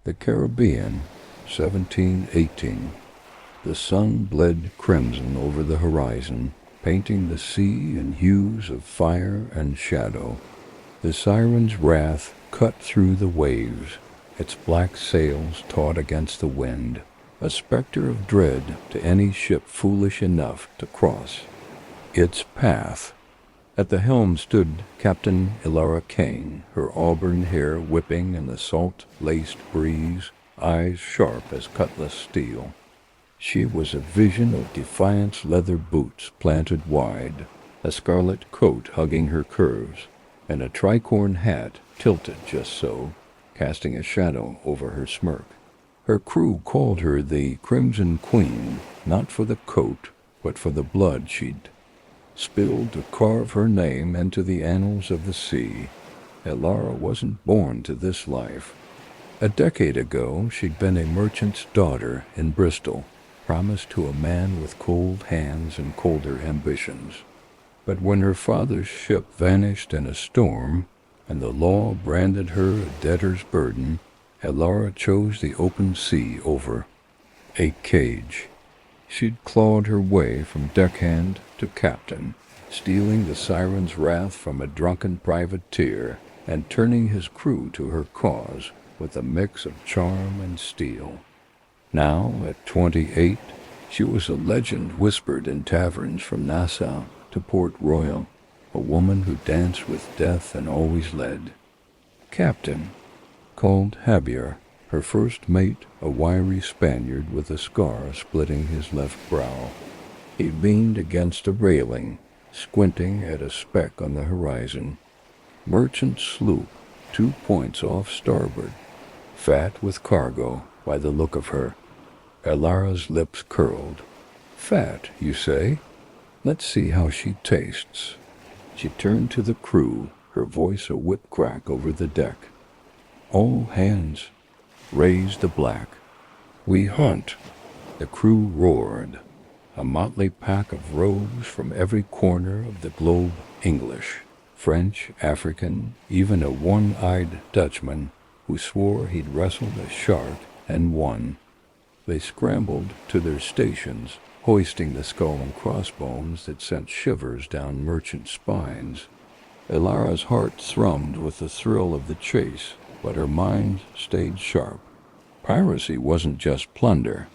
The Caribbean, 1718. The sun bled crimson over the horizon, painting the sea in hues of fire and shadow. The Siren's wrath cut through the waves, its black sails taut against the wind, a specter of dread to any ship foolish enough to cross its path. At the helm stood Captain Elara Kane, her auburn hair whipping in the salt-laced breeze, eyes sharp as cutlass steel. She was a vision of Defiance leather boots planted wide, a scarlet coat hugging her curves, and a tricorn hat tilted just so, casting a shadow over her smirk. Her crew called her the Crimson Queen, not for the coat, but for the blood she'd spilled to carve her name into the annals of the sea. Elara wasn't born to this life. A decade ago, she'd been a merchant's daughter in Bristol, promised to a man with cold hands and colder ambitions. But when her father's ship vanished in a storm, and the law branded her a debtor's burden, Elara chose the open sea over a cage. She'd clawed her way from deckhand to captain, stealing the Siren's wrath from a drunken privateer and turning his crew to her cause with a mix of charm and steel. Now, at 28, she was a legend whispered in taverns from Nassau to Port Royal, a woman who danced with death and always led. Captain, called Javier, her first mate a wiry Spaniard with a scar splitting his left brow. He leaned against a railing, squinting at a speck on the horizon. Merchant sloop, 2 points off starboard, fat with cargo by the look of her. Elara's lips curled. Fat, you say? Let's see how she tastes. She turned to the crew, her voice a whip crack over the deck. All hands, raise the black. We hunt. The crew roared. A motley pack of rogues from every corner of the globe, English, French, African, even a one-eyed Dutchman who swore he'd wrestled a shark and won. They scrambled to their stations, hoisting the skull and crossbones that sent shivers down merchant spines. Elara's heart thrummed with the thrill of the chase, but her mind stayed sharp. Piracy wasn't just plunder.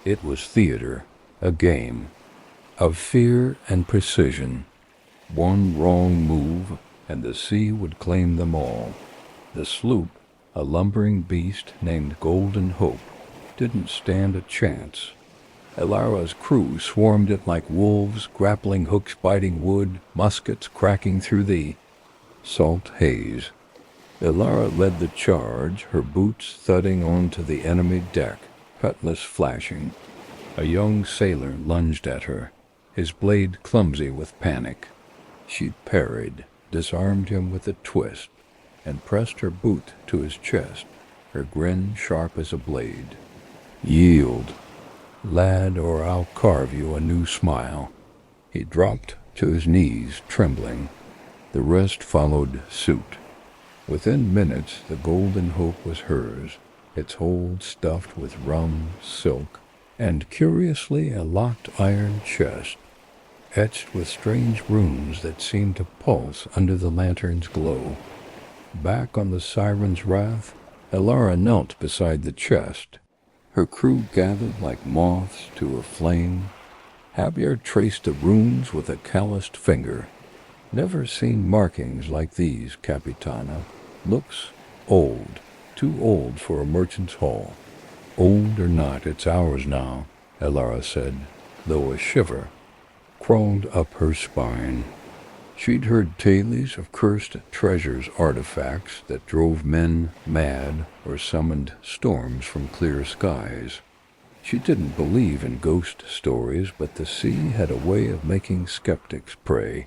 It was theater, a game, of fear and precision. One wrong move, and the sea would claim them all. The sloop, a lumbering beast named Golden Hope, didn't stand a chance. Elara's crew swarmed it like wolves, grappling hooks biting wood, muskets cracking through the salt haze. Elara led the charge, her boots thudding onto the enemy deck, cutlass flashing. A young sailor lunged at her, his blade clumsy with panic. She parried, disarmed him with a twist, and pressed her boot to his chest, her grin sharp as a blade. Yield, lad, or I'll carve you a new smile. He dropped to his knees, trembling. The rest followed suit. Within minutes, the Golden Hope was hers, its hold stuffed with rum, silk, and curiously a locked iron chest, etched with strange runes that seemed to pulse under the lantern's glow. Back on the Siren's wrath, Elara knelt beside the chest. Her crew gathered like moths to a flame. Javier traced the runes with a calloused finger. Never seen markings like these, Capitana. Looks old, too old for a merchant's hall. Old or not, it's ours now, Elara said, though a shiver crawled up her spine. She'd heard tales of cursed treasures, artifacts that drove men mad or summoned storms from clear skies. She didn't believe in ghost stories, but the sea had a way of making skeptics pray.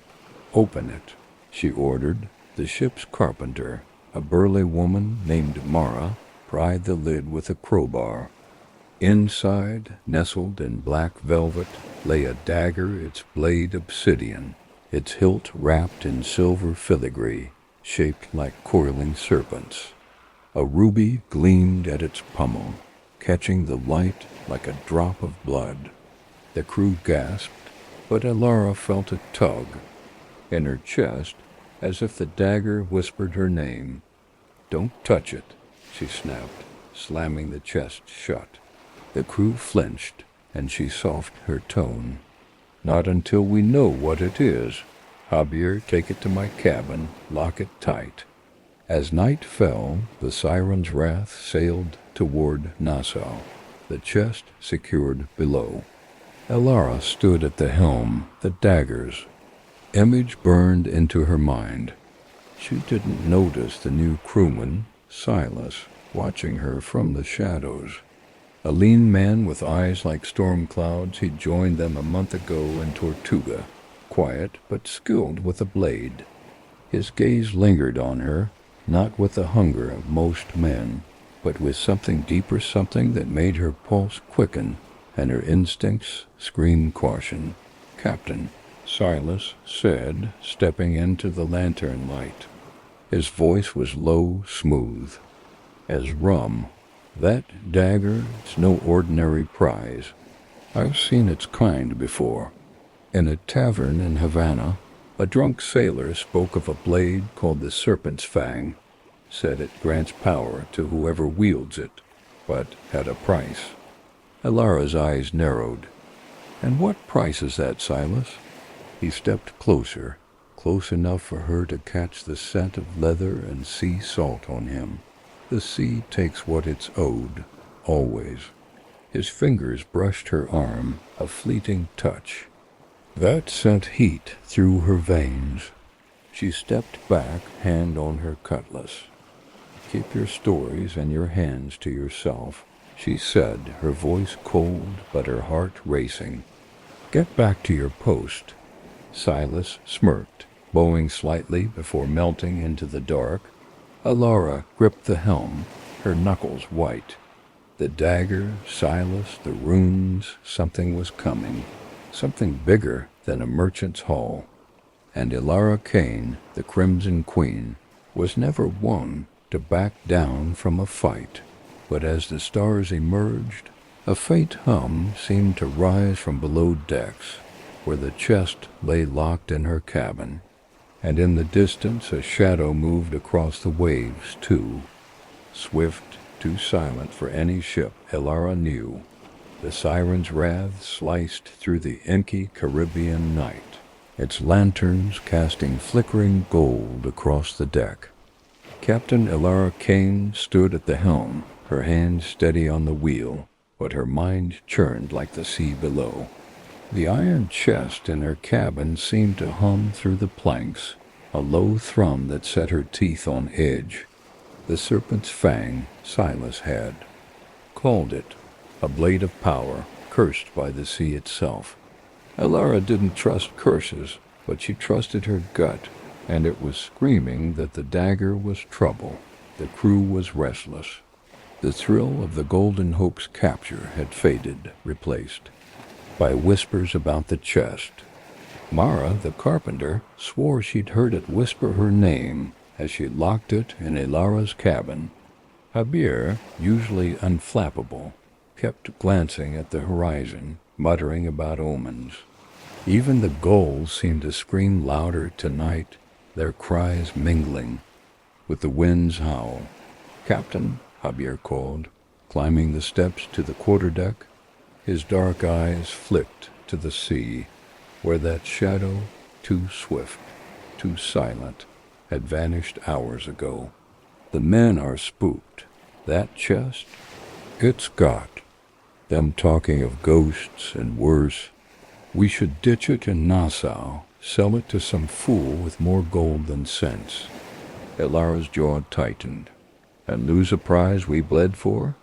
Open it, she ordered. The ship's carpenter, a burly woman named Mara, pried the lid with a crowbar. Inside, nestled in black velvet, lay a dagger, its blade obsidian, its hilt wrapped in silver filigree, shaped like coiling serpents. A ruby gleamed at its pummel, catching the light like a drop of blood. The crew gasped, but Elara felt a tug in her chest, as if the dagger whispered her name. "Don't touch it," she snapped, slamming the chest shut. The crew flinched, and she softened her tone. "Not until we know what it is. Javier, take it to my cabin, lock it tight." As night fell, the Siren's wrath sailed toward Nassau, the chest secured below. Elara stood at the helm, the daggers. Image burned into her mind. She didn't notice the new crewman, Silas, watching her from the shadows. A lean man with eyes like storm clouds, he'd joined them a month ago in Tortuga, quiet but skilled with a blade. His gaze lingered on her, not with the hunger of most men, but with something deeper, something that made her pulse quicken and her instincts scream caution. "Captain," Silas said, stepping into the lantern light. His voice was low, smooth as rum. "That dagger's no ordinary prize. I've seen its kind before. In a tavern in Havana, a drunk sailor spoke of a blade called the Serpent's Fang, said it grants power to whoever wields it, but at a price." Elara's eyes narrowed. "And what price is that, Silas?" He stepped closer, close enough for her to catch the scent of leather and sea salt on him. The sea takes what it's owed, always. His fingers brushed her arm, a fleeting touch. That sent heat through her veins. She stepped back, hand on her cutlass. "Keep your stories and your hands to yourself," she said, her voice cold but her heart racing. "Get back to your post." Silas smirked, bowing slightly before melting into the dark. Elara gripped the helm, her knuckles white. The dagger, Silas, the runes, something was coming. Something bigger than a merchant's haul. And Elara Kane, the Crimson Queen, was never one to back down from a fight. But as the stars emerged, a faint hum seemed to rise from below decks, where the chest lay locked in her cabin. And in the distance a shadow moved across the waves, too. Swift, too silent for any ship Elara knew, the Siren's wrath sliced through the inky Caribbean night, its lanterns casting flickering gold across the deck. Captain Elara Kane stood at the helm, her hand steady on the wheel, but her mind churned like the sea below. The iron chest in her cabin seemed to hum through the planks, a low thrum that set her teeth on edge. The Serpent's Fang, Silas had called it, a blade of power, cursed by the sea itself. Elara didn't trust curses, but she trusted her gut, and it was screaming that the dagger was trouble. The crew was restless. The thrill of the Golden Hope's capture had faded, replaced by whispers about the chest. Mara, the carpenter, swore she'd heard it whisper her name as she locked it in Elara's cabin. Javier, usually unflappable, kept glancing at the horizon, muttering about omens. Even the gulls seemed to scream louder tonight, their cries mingling with the wind's howl. "Captain," Javier called, climbing the steps to the quarterdeck. His dark eyes flicked to the sea, where that shadow, too swift, too silent, had vanished hours ago. "The men are spooked. That chest, it's got them talking of ghosts and worse. We should ditch it in Nassau, sell it to some fool with more gold than sense." Elara's jaw tightened. "And lose a prize we bled for?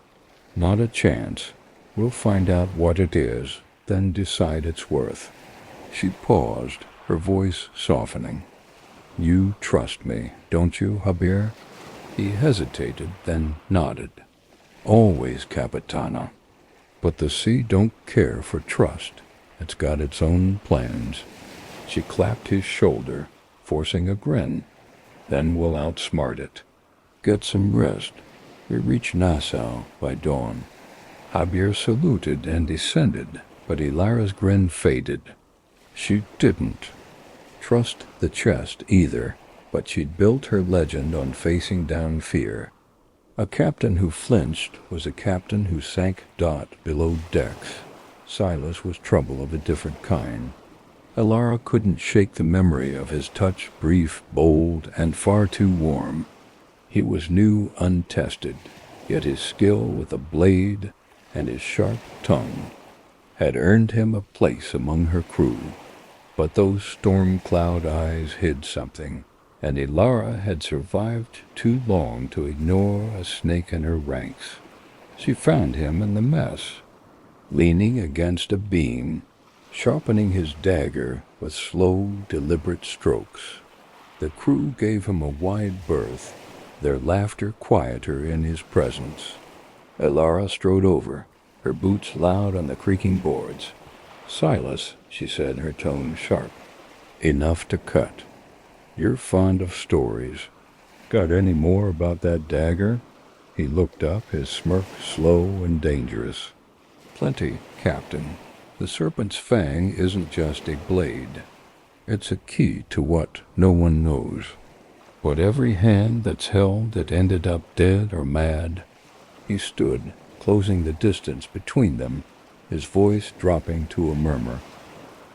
Not a chance. We'll find out what it is, then decide its worth." She paused, her voice softening. "You trust me, don't you, Javier?" He hesitated, then nodded. "Always, Capitana. But the sea don't care for trust. It's got its own plans." She clapped his shoulder, forcing a grin. "Then we'll outsmart it. Get some rest. We reached Nassau by dawn. Javier saluted and descended, but Elara's grin faded. She didn't trust the chest either, but she'd built her legend on facing down fear. A captain who flinched was a captain who sank dot below decks. Silas was trouble of a different kind. Elara couldn't shake the memory of his touch, brief, bold, and far too warm. He was new, untested, yet his skill with a blade and his sharp tongue had earned him a place among her crew. But those storm cloud eyes hid something, and Elara had survived too long to ignore a snake in her ranks. She found him in the mess, leaning against a beam, sharpening his dagger with slow, deliberate strokes. The crew gave him a wide berth, their laughter quieter in his presence. Elara strode over, her boots loud on the creaking boards. "Silas," she said, her tone sharp. "Enough to cut. You're fond of stories. Got any more about that dagger?" He looked up, his smirk slow and dangerous. "Plenty, Captain. The Serpent's Fang isn't just a blade. It's a key to what no one knows. What every hand that's held it ended up dead or mad." He stood, closing the distance between them, his voice dropping to a murmur.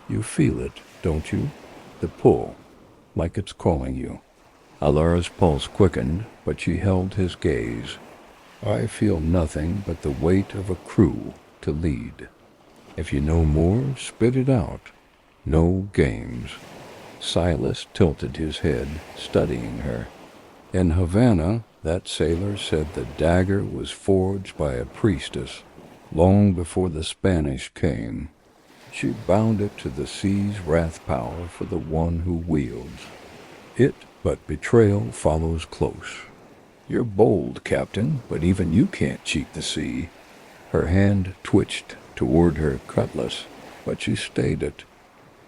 "You feel it, don't you? The pull, like it's calling you." Alara's pulse quickened, but she held his gaze. "I feel nothing but the weight of a crew to lead. If you know more, spit it out. No games." Silas tilted his head, studying her. "In Havana, that sailor said the dagger was forged by a priestess long before the Spanish came. She bound it to the sea's wrath power for the one who wields it, but betrayal follows close. You're bold, Captain, but even you can't cheat the sea." Her hand twitched toward her cutlass, but she stayed it.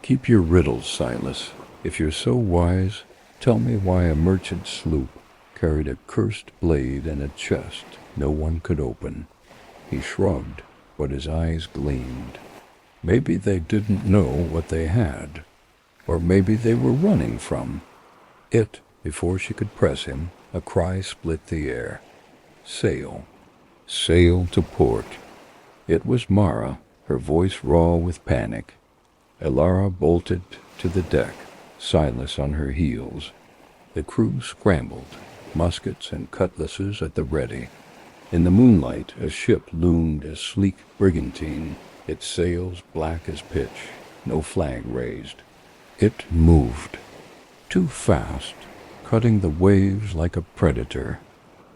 "Keep your riddles, Silas. If you're so wise, tell me why a merchant sloop carried a cursed blade in a chest no one could open." He shrugged, but his eyes gleamed. Maybe they didn't know what they had, or maybe they were running from it. Before she could press him, a cry split the air. "Sail! Sail to port!" It was Mara, her voice raw with panic. Elara bolted to the deck, Silas on her heels. The crew scrambled, muskets and cutlasses at the ready. In the moonlight, a ship loomed, a sleek brigantine, its sails black as pitch, no flag raised. It moved, too fast, cutting the waves like a predator.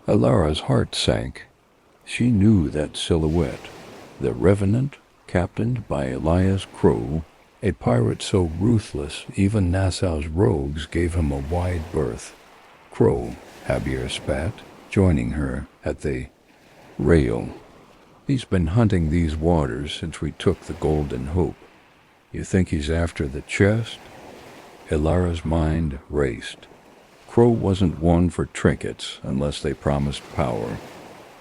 Elara's heart sank. She knew that silhouette, the Revenant, captained by Elias Crowe, a pirate so ruthless even Nassau's rogues gave him a wide berth. "Crowe," Javier spat, joining her at the rail. "He's been hunting these waters since we took the Golden Hope. You think he's after the chest?" Elara's mind raced. Crowe wasn't one for trinkets unless they promised power.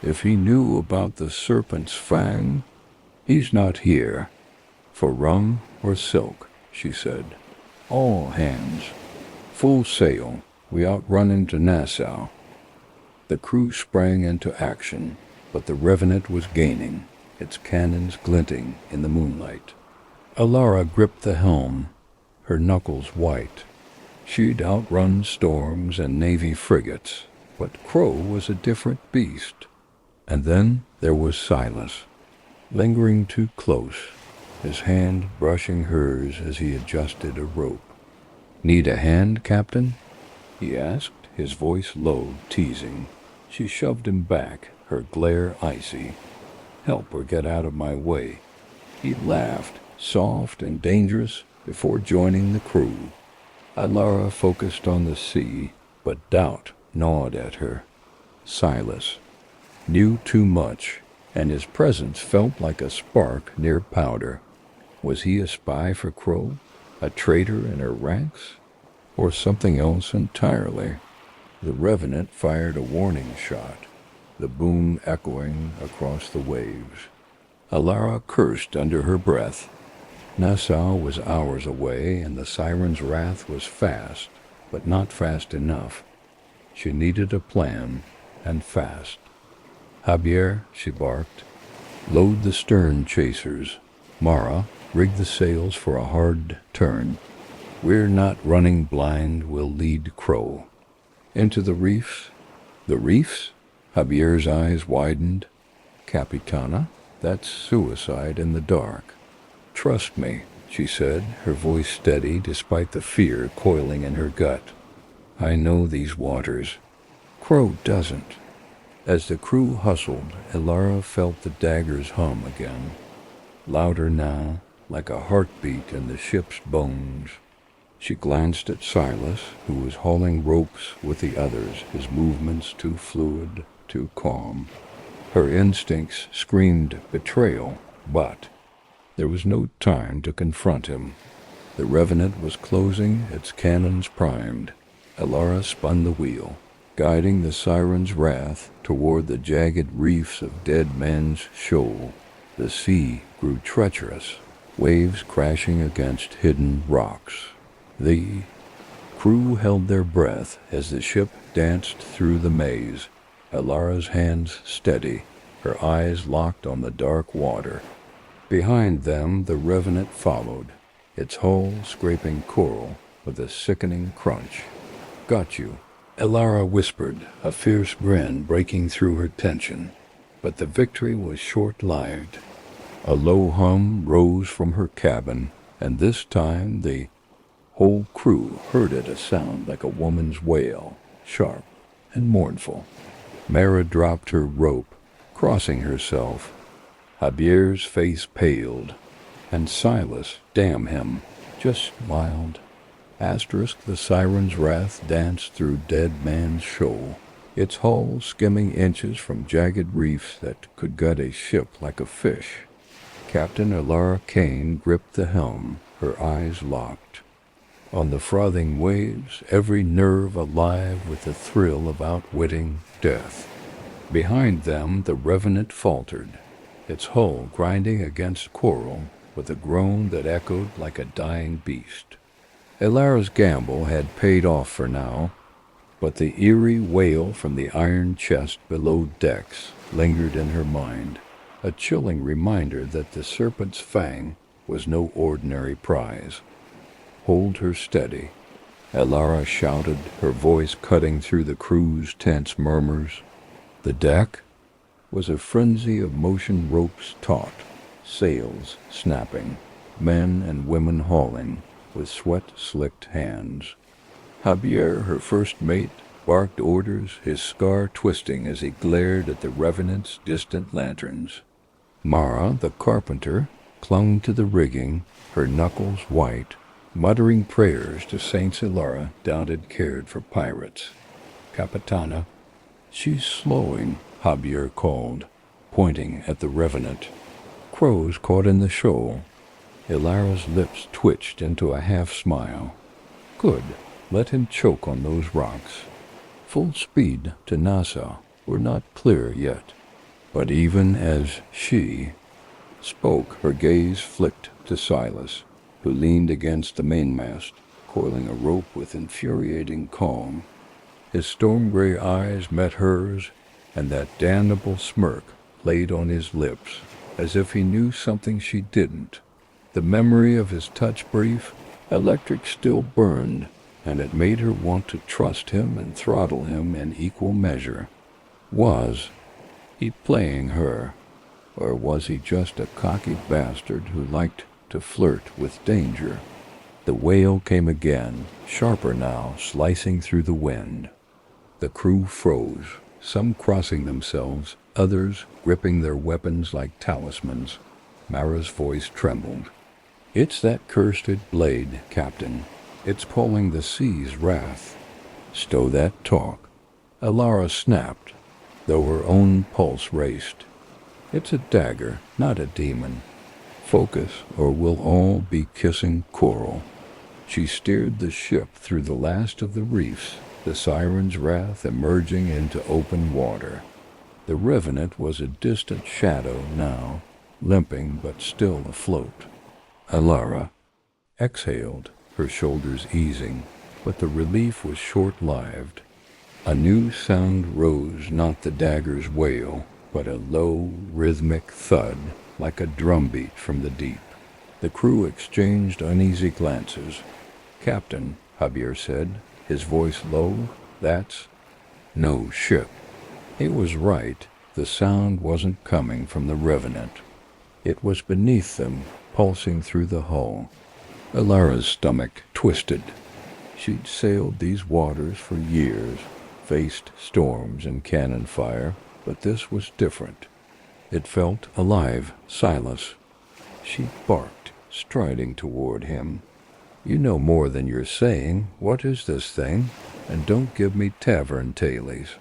If he knew about the Serpent's Fang, he's not here. "For rum or silk," she said. "All hands. Full sail. We outrun into Nassau." The crew sprang into action, but the Revenant was gaining, its cannons glinting in the moonlight. Elara gripped the helm, her knuckles white. She'd outrun storms and Navy frigates, but Crowe was a different beast. And then there was Silas, lingering too close, his hand brushing hers as he adjusted a rope. "Need a hand, Captain?" he asked, his voice low, teasing. She shoved him back, her glare icy. "Help or get out of my way." He laughed, soft and dangerous, before joining the crew. Elara focused on the sea, but doubt gnawed at her. Silas knew too much, and his presence felt like a spark near powder. Was he a spy for Crowe, a traitor in her ranks, or something else entirely? The Revenant fired a warning shot. the boom echoing across the waves. Elara cursed under her breath. Nassau was hours away, and the siren's wrath was fast, but not fast enough. She needed a plan, and fast. "Javier," she barked, "load the stern chasers. Mara, rig the sails for a hard turn. We're not running blind, we'll lead Crowe." "Into the reefs?" "The reefs?" Javier's eyes widened. "Capitana, that's suicide in the dark." "Trust me," she said, her voice steady despite the fear coiling in her gut. "I know these waters. Crowe doesn't." As the crew hustled, Elara felt the daggers hum again. Louder now, like a heartbeat in the ship's bones. She glanced at Silas, who was hauling ropes with the others, his movements too fluid, too calm. Her instincts screamed betrayal, but there was no time to confront him. The Revenant was closing, its cannons primed. Elara spun the wheel, guiding the siren's wrath toward the jagged reefs of Dead Man's Shoal. The sea grew treacherous, waves crashing against hidden rocks. The crew held their breath as the ship danced through the maze, Elara's hands steady, her eyes locked on the dark water. Behind them the Revenant followed, its hull scraping coral with a sickening crunch. "Got you," Elara whispered, a fierce grin breaking through her tension. But the victory was short-lived. A low hum rose from her cabin, and this time the whole crew heard it, a sound like a woman's wail, sharp and mournful. Mara dropped her rope, crossing herself. Javier's face paled, and Silas, damn him, just smiled. The siren's wrath danced through Dead Man's Shoal, its hull skimming inches from jagged reefs that could gut a ship like a fish. Captain Elara Kane gripped the helm, her eyes locked. On the frothing waves, every nerve alive with the thrill of outwitting death. Behind them, the Revenant faltered, its hull grinding against coral with a groan that echoed like a dying beast. Elara's gamble had paid off for now, but the eerie wail from the iron chest below decks lingered in her mind, a chilling reminder that the Serpent's Fang was no ordinary prize. "Hold her steady," Elara shouted, her voice cutting through the crew's tense murmurs. The deck was a frenzy of motion, ropes taut, sails snapping, men and women hauling with sweat-slicked hands. Javier, her first mate, barked orders, his scar twisting as he glared at the Revenant's distant lanterns. Mara, the carpenter, clung to the rigging, her knuckles white, muttering prayers to Saints Elara doubted cared for pirates. "Capitana." "She's slowing," Javier called, pointing at the Revenant. "Crowe's caught in the shoal." Elara's lips twitched into a half-smile. "Good. Let him choke on those rocks. Full speed to Nassau. We're not clear yet." But even as she spoke, her gaze flicked to Silas, who leaned against the mainmast, coiling a rope with infuriating calm. His storm-gray eyes met hers, and that damnable smirk played on his lips, as if he knew something she didn't. The memory of his touch brief, electric still burned, and it made her want to trust him and throttle him in equal measure. Was he playing her, or was he just a cocky bastard who liked to flirt with danger? The wail came again, sharper now, slicing through the wind. The crew froze, some crossing themselves, others gripping their weapons like talismans. Mara's voice trembled. "It's that cursed blade, Captain. It's pulling the sea's wrath." "Stow that talk." Elara snapped, though her own pulse raced. "It's a dagger, not a demon. Focus, or we'll all be kissing coral." She steered the ship through the last of the reefs, the siren's wrath emerging into open water. The Revenant was a distant shadow now, limping but still afloat. Elara exhaled, her shoulders easing, but the relief was short-lived. A new sound rose, not the dagger's wail, but a low, rhythmic thud, like a drumbeat from the deep. The crew exchanged uneasy glances. "Captain," Javier said, his voice low, "that's no ship." He was right. The sound wasn't coming from the Revenant. It was beneath them, pulsing through the hull. Elara's stomach twisted. She'd sailed these waters for years, faced storms and cannon fire, but this was different. It felt alive. "Silas." She barked, striding toward him. "You know more than you're saying. What is this thing? And don't give me tavern tailies."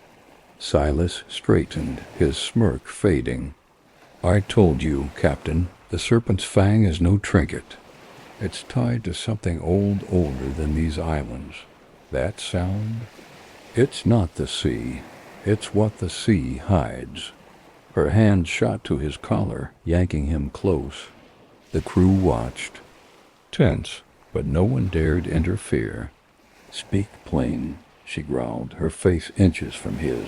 Silas straightened, his smirk fading. "I told you, Captain, the Serpent's Fang is no trinket. It's tied to something older than these islands. That sound? It's not the sea. It's what the sea hides." Her hand shot to his collar, yanking him close. The crew watched, tense, but no one dared interfere. "Speak plain," she growled, her face inches from his.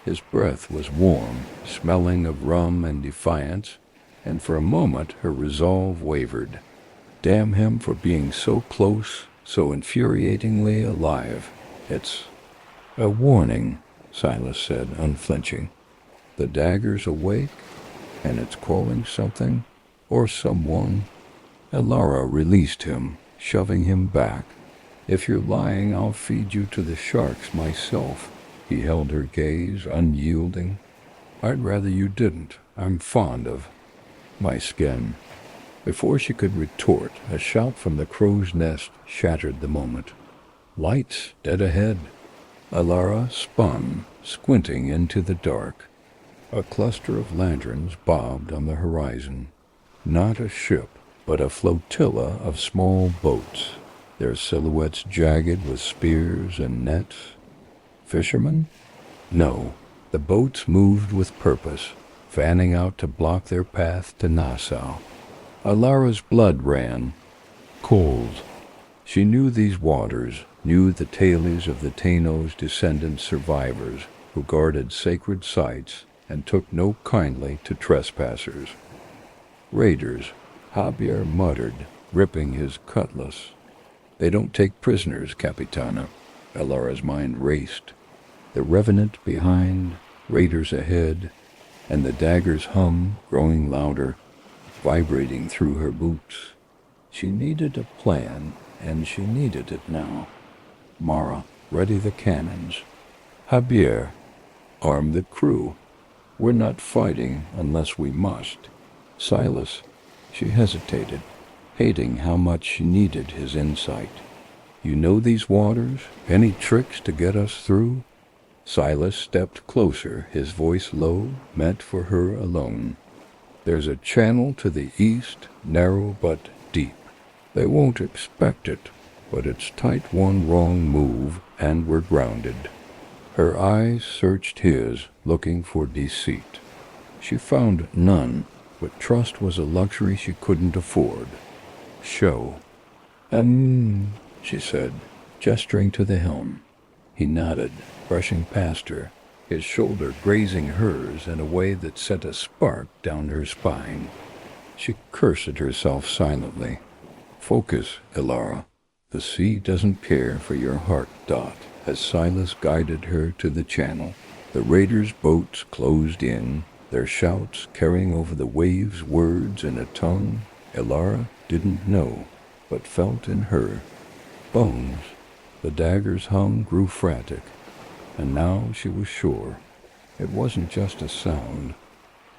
His breath was warm, smelling of rum and defiance, and for a moment her resolve wavered. Damn him for being so close, so infuriatingly alive. "It's a warning," Silas said, unflinching. "The dagger's awake, and it's calling something, or someone." Elara released him, shoving him back. "If you're lying, I'll feed you to the sharks myself." He held her gaze, unyielding. "I'd rather you didn't. I'm fond of my skin." Before she could retort, a shout from the crow's nest shattered the moment. "Lights dead ahead." Elara spun, squinting into the dark. A cluster of lanterns bobbed on the horizon. Not a ship, but a flotilla of small boats, their silhouettes jagged with spears and nets. Fishermen? No, the boats moved with purpose, fanning out to block their path to Nassau. Alara's blood ran cold. She knew these waters, knew the tales of the Taino's descendant survivors who guarded sacred sites and took no kindly to trespassers. "Raiders," Javier muttered, gripping his cutlass. "They don't take prisoners, Capitana." Elara's mind raced. The Revenant behind, raiders ahead, and the dagger's hum growing louder, vibrating through her boots. She needed a plan, and she needed it now. "Mara, ready the cannons." "Javier, arm the crew. We're not fighting unless we must." "Silas," she hesitated, hating how much she needed his insight. "You know these waters? Any tricks to get us through?" Silas stepped closer, his voice low, meant for her alone. "There's a channel to the east, narrow but deep. They won't expect it, but it's tight one wrong move, and we're grounded." Her eyes searched his, looking for deceit. She found none, but trust was a luxury she couldn't afford. "Show." She said, gesturing to the helm. He nodded, brushing past her, his shoulder grazing hers in a way that sent a spark down her spine. She cursed herself silently. "Focus, Elara. The sea doesn't care for your heart dot." As Silas guided her to the channel, the raiders' boats closed in, their shouts carrying over the waves words in a tongue Elara didn't know, but felt in her bones. The dagger's hum grew frantic, and now she was sure. It wasn't just a sound.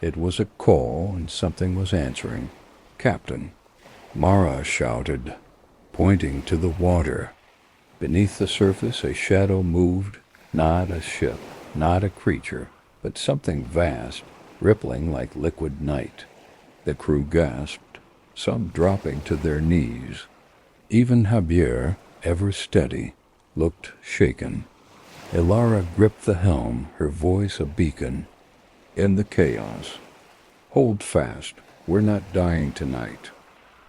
It was a call, and something was answering. "Captain." Mara shouted, pointing to the water. Beneath the surface a shadow moved, not a ship, not a creature, but something vast, rippling like liquid night. The crew gasped, some dropping to their knees. Even Javier, ever steady, looked shaken. Elara gripped the helm, her voice a beacon. in the chaos. Hold fast, we're not dying tonight.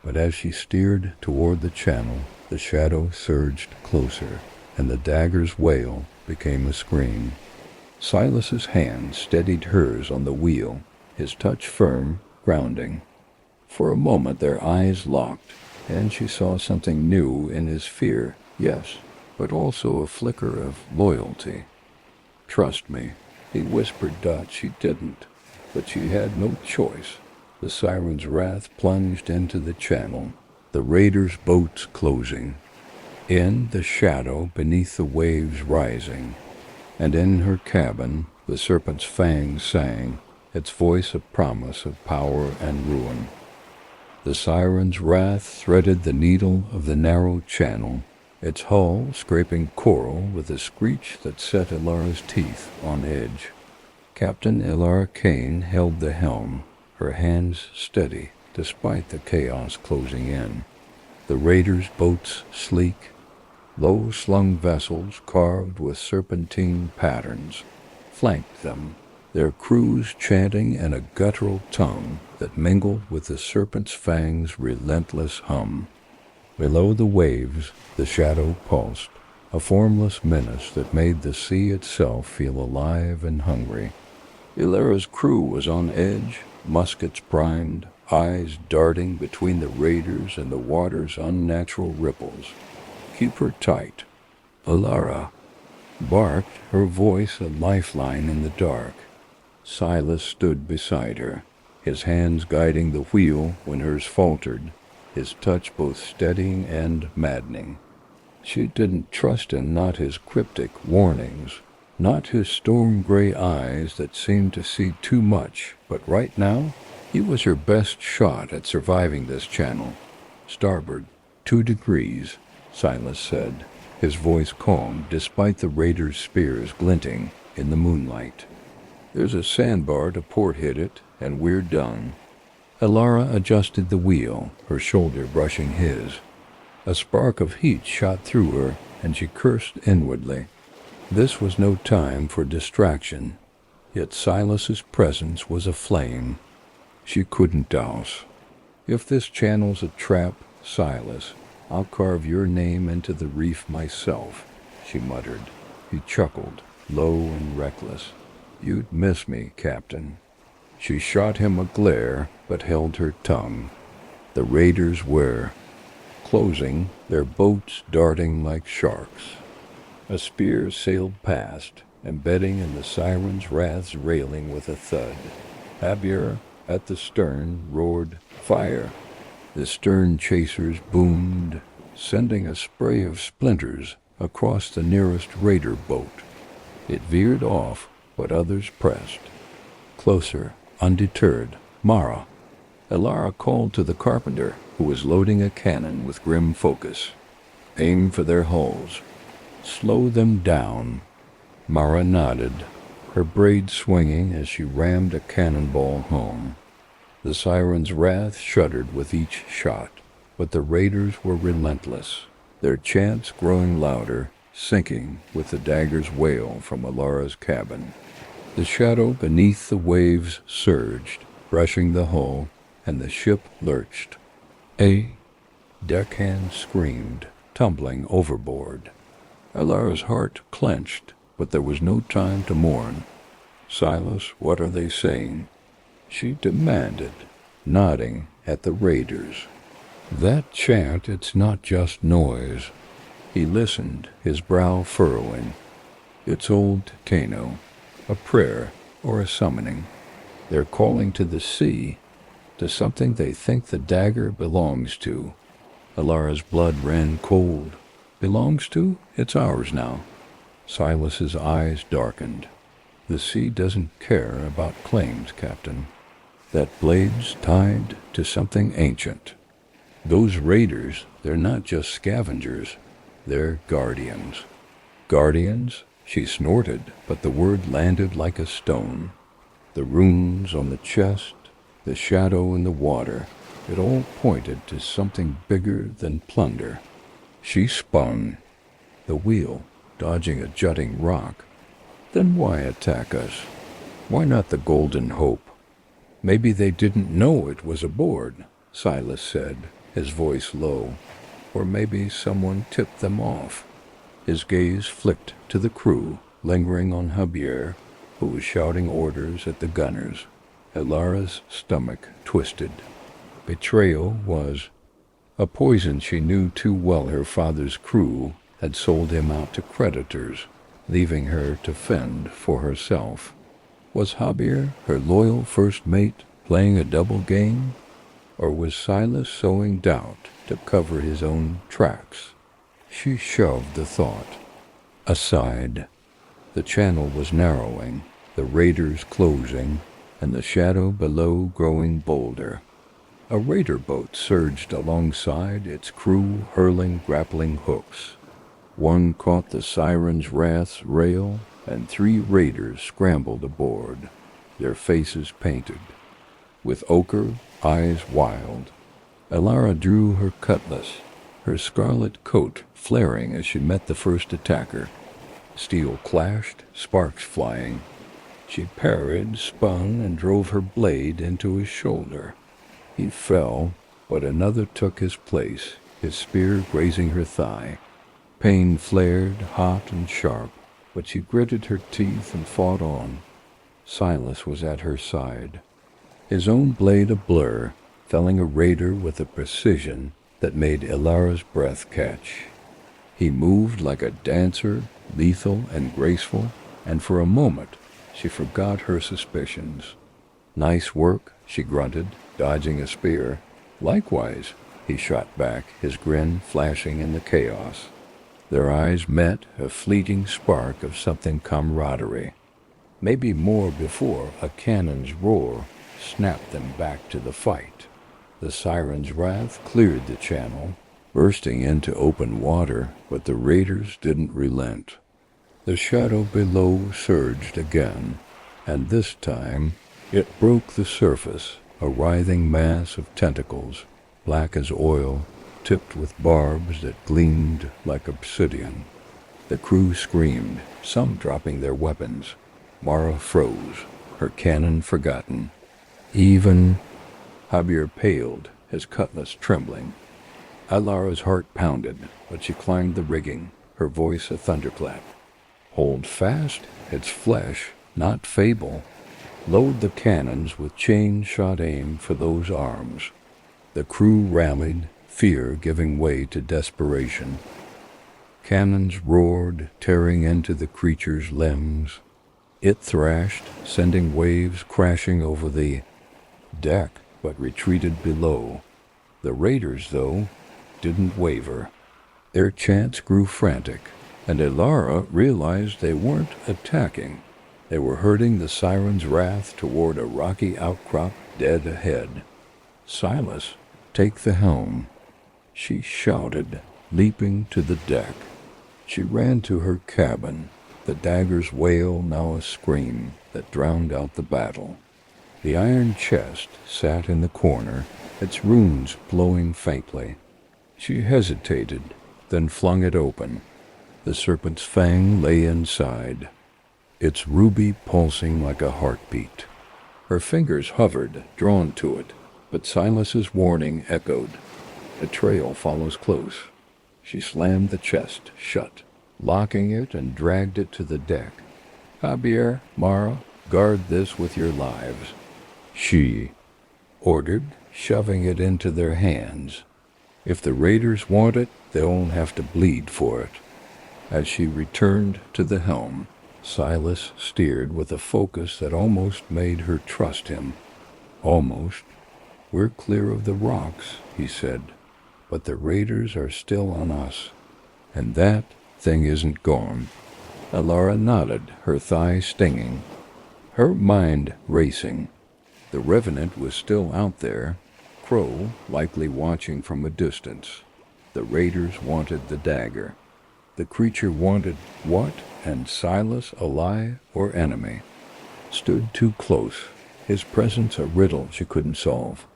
But as she steered toward the channel, the shadow surged closer, and the dagger's wail became a scream. Silas's hand steadied hers on the wheel, his touch firm, grounding. For a moment their eyes locked, and she saw something new in his fear, yes, but also a flicker of loyalty. "Trust me," he whispered. She didn't, but she had no choice. The Siren's wrath plunged into the channel, the raiders' boats closing. In the shadow beneath the waves rising, and in her cabin the Serpent's Fang sang, its voice a promise of power and ruin. The Siren's wrath threaded the needle of the narrow channel, its hull scraping coral with a screech that set Elara's teeth on edge. Captain Elara Kane held the helm, her hands steady despite the chaos closing in. The raiders' boats sleek, low-slung vessels carved with serpentine patterns flanked them, their crews chanting in a guttural tongue that mingled with the Serpent's Fang's relentless hum. Below the waves, the shadow pulsed, a formless menace that made the sea itself feel alive and hungry. Elara's crew was on edge, muskets primed, eyes darting between the raiders and the water's unnatural ripples. "Keep her tight," Elara barked, her voice a lifeline in the dark. Silas stood beside her, his hands guiding the wheel when hers faltered, his touch both steadying and maddening. She didn't trust him, not his cryptic warnings, not his storm-gray eyes that seemed to see too much, but right now, he was her best shot at surviving this channel. "Starboard, 2 degrees, Silas said, his voice calm despite the raiders' spears glinting in the moonlight. "There's a sandbar to port hit it, and we're done." Elara adjusted the wheel, her shoulder brushing his. A spark of heat shot through her, and she cursed inwardly. This was no time for distraction, yet Silas's presence was a flame she couldn't douse. "If this channel's a trap, Silas, I'll carve your name into the reef myself," she muttered. He chuckled, low and reckless. "You'd miss me, Captain." She shot him a glare, but held her tongue. The raiders were closing, their boats darting like sharks. A spear sailed past, embedding in the Siren's wrath's railing with a thud. Javier, at the stern, roared, "Fire!" The stern chasers boomed, sending a spray of splinters across the nearest raider boat. It veered off, but others pressed. Closer, undeterred, Mara. Elara called to the carpenter, who was loading a cannon with grim focus. "Aim for their hulls. Slow them down." Mara nodded, her braid swinging as she rammed a cannonball home. The Siren's wrath shuddered with each shot, but the raiders were relentless, their chants growing louder, sinking with the dagger's wail from Elara's cabin. The shadow beneath the waves surged, brushing the hull, and the ship lurched. A deckhand screamed, tumbling overboard. Elara's heart clenched, but there was no time to mourn. "Silas, what are they saying?" she demanded, nodding at the raiders. "That chant, it's not just noise." He listened, his brow furrowing. "It's old Taino, a prayer or a summoning. They're calling to the sea, to something they think the dagger belongs to." Elara's blood ran cold. "Belongs to? It's ours now." Silas's eyes darkened. "The sea doesn't care about claims, Captain. That blade's tied to something ancient. Those raiders, they're not just scavengers, they're guardians." "Guardians?" She snorted, but the word landed like a stone. The runes on the chest, the shadow in the water, it all pointed to something bigger than plunder. She spun the wheel, dodging a jutting rock. "Then why attack us?" Why not the Golden Hope? Maybe they didn't know it was aboard, Silas said, his voice low. Or maybe someone tipped them off. His gaze flicked to the crew, lingering on Javier, who was shouting orders at the gunners. Elara's stomach twisted. Betrayal was a poison she knew too well. Her father's crew had sold him out to creditors, leaving her to fend for herself. Was Javier, her loyal first mate, playing a double game? Or was Silas sowing doubt to cover his own tracks? She shoved the thought aside. The channel was narrowing, the raiders closing, and the shadow below growing bolder. A raider boat surged alongside, its crew hurling grappling hooks. One caught the Siren's Wrath's rail, and 3 raiders scrambled aboard, their faces painted. With ochre, eyes wild, Elara drew her cutlass, her scarlet coat flaring as she met the first attacker. Steel clashed, sparks flying. She parried, spun, and drove her blade into his shoulder. He fell, but another took his place, his spear grazing her thigh. Pain flared, hot and sharp, but she gritted her teeth and fought on. Silas was at her side, his own blade a blur, felling a raider with a precision that made Elara's breath catch. He moved like a dancer, lethal and graceful, and for a moment she forgot her suspicions. "Nice work," she grunted, dodging a spear. "Likewise," he shot back, his grin flashing in the chaos. Their eyes met, a fleeting spark of something camaraderie. Maybe more before a cannon's roar snapped them back to the fight. The Siren's Wrath cleared the channel, bursting into open water, but the raiders didn't relent. The shadow below surged again, and this time it broke the surface, a writhing mass of tentacles, black as oil, tipped with barbs that gleamed like obsidian. The crew screamed, some dropping their weapons. Mara froze, her cannon forgotten. Even Javier paled, his cutlass trembling. Elara's heart pounded, but she climbed the rigging, her voice a thunderclap. "Hold fast, it's flesh, not fable. Load the cannons with chain-shot aim for those arms." The crew rallied, fear giving way to desperation. Cannons roared, tearing into the creature's limbs. It thrashed, sending waves crashing over the deck, but retreated below. The raiders, though, didn't waver. Their chants grew frantic, and Elara realized they weren't attacking. They were herding the Siren's Wrath toward a rocky outcrop dead ahead. "Silas, take the helm," she shouted, leaping to the deck. She ran to her cabin, the dagger's wail now a scream that drowned out the battle. The iron chest sat in the corner, its runes glowing faintly. She hesitated, then flung it open. The serpent's fang lay inside, its ruby pulsing like a heartbeat. Her fingers hovered, drawn to it, but Silas's warning echoed. Betrayal follows close. She slammed the chest shut, locking it, and dragged it to the deck. "Javier, Mara, guard this with your lives," she ordered, shoving it into their hands. "If the raiders want it, they'll have to bleed for it." As she returned to the helm, Silas steered with a focus that almost made her trust him. "Almost. We're clear of the rocks," he said, "but the raiders are still on us. And that thing isn't gone." Elara nodded, her thigh stinging, her mind racing. The revenant was still out there, Crowe likely watching from a distance. The raiders wanted the dagger. The creature wanted what, and Silas, ally or enemy? Stood too close, his presence a riddle she couldn't solve.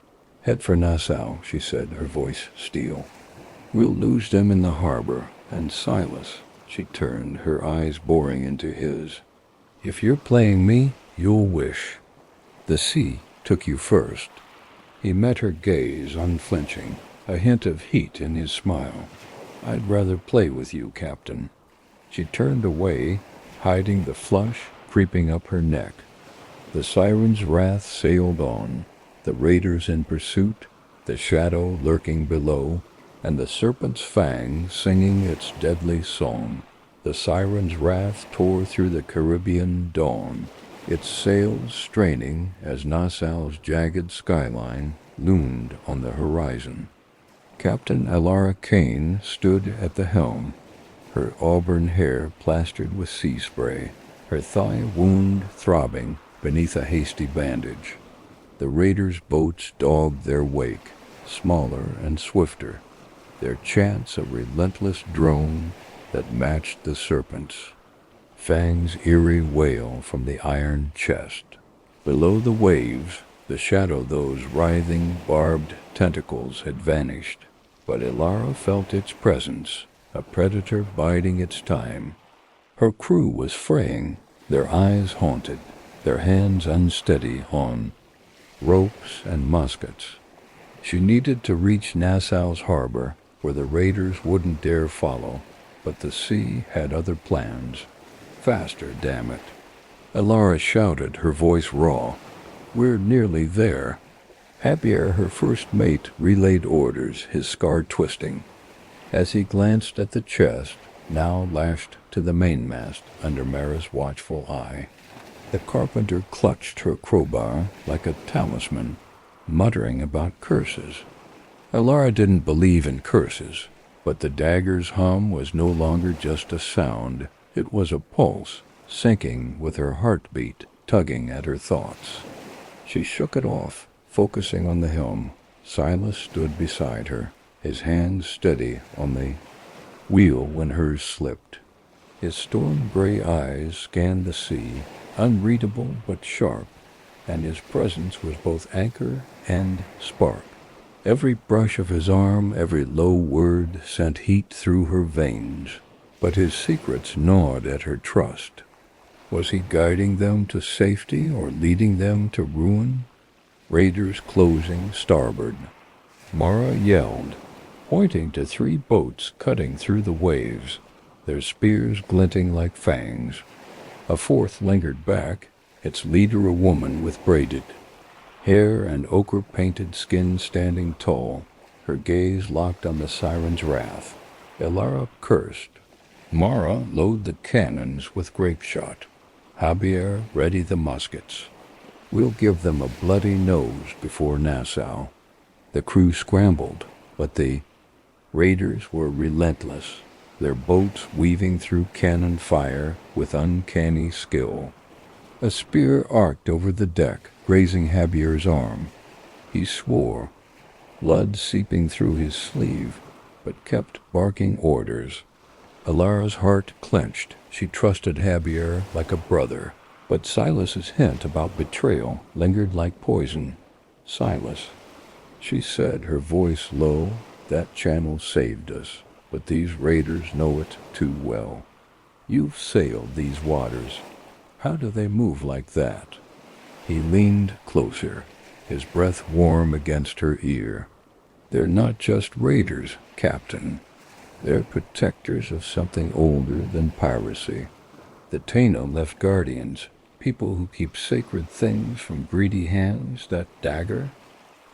"Head for Nassau," she said, her voice steel. "We'll lose them in the harbor, and Silas," she turned, her eyes boring into his. "If you're playing me, you'll wish. The sea took you first." He met her gaze unflinching, a hint of heat in his smile. "I'd rather play with you, Captain." She turned away, hiding the flush creeping up her neck. The Siren's wrath sailed on, the raiders in pursuit, the shadow lurking below, and the Serpent's Fang singing its deadly song. The Siren's wrath tore through the Caribbean dawn, its sails straining as Nassau's jagged skyline loomed on the horizon. Captain Elara Kane stood at the helm, her auburn hair plastered with sea spray, her thigh wound throbbing beneath a hasty bandage. The raiders' boats dogged their wake, smaller and swifter, their chants a relentless drone that matched the Serpent's. Fang's eerie wail from the iron chest. Below the waves, the shadow those writhing, barbed tentacles had vanished, but Elara felt its presence, a predator biding its time. Her crew was fraying, their eyes haunted, their hands unsteady on ropes and muskets. She needed to reach Nassau's harbor, where the raiders wouldn't dare follow, but the sea had other plans. Faster, damn it. Elara shouted, her voice raw. "We're nearly there." Javier, her first mate, relayed orders, his scar twisting. As he glanced at the chest, now lashed to the mainmast under Mara's watchful eye, the carpenter clutched her crowbar like a talisman, muttering about curses. Elara didn't believe in curses, but the dagger's hum was no longer just a sound. It was a pulse, syncing with her heartbeat, tugging at her thoughts. She shook it off, focusing on the helm. Silas stood beside her, his hands steady on the wheel when hers slipped. His storm-gray eyes scanned the sea, unreadable but sharp, and his presence was both anchor and spark. Every brush of his arm, every low word sent heat through her veins. But his secrets gnawed at her trust. Was he guiding them to safety or leading them to ruin? Raiders closing starboard. Mara yelled, pointing to 3 boats cutting through the waves, their spears glinting like fangs. A 4th lingered back, its leader a woman with braided hair and ochre-painted skin standing tall, her gaze locked on the Siren's wrath. Elara cursed. Mara load the cannons with grape shot. Javier ready the muskets. We'll give them a bloody nose before Nassau. The crew scrambled, but the raiders were relentless, their boats weaving through cannon fire with uncanny skill. A spear arced over the deck, grazing Javier's arm. He swore, blood seeping through his sleeve, but kept barking orders. Elara's heart clenched. She trusted Javier like a brother, but Silas's hint about betrayal lingered like poison. "Silas," she said, her voice low, "that channel saved us, but these raiders know it too well. You've sailed these waters. How do they move like that?" He leaned closer, his breath warm against her ear. "They're not just raiders, Captain. They're protectors of something older than piracy. The Taino left guardians, people who keep sacred things from greedy hands. That dagger,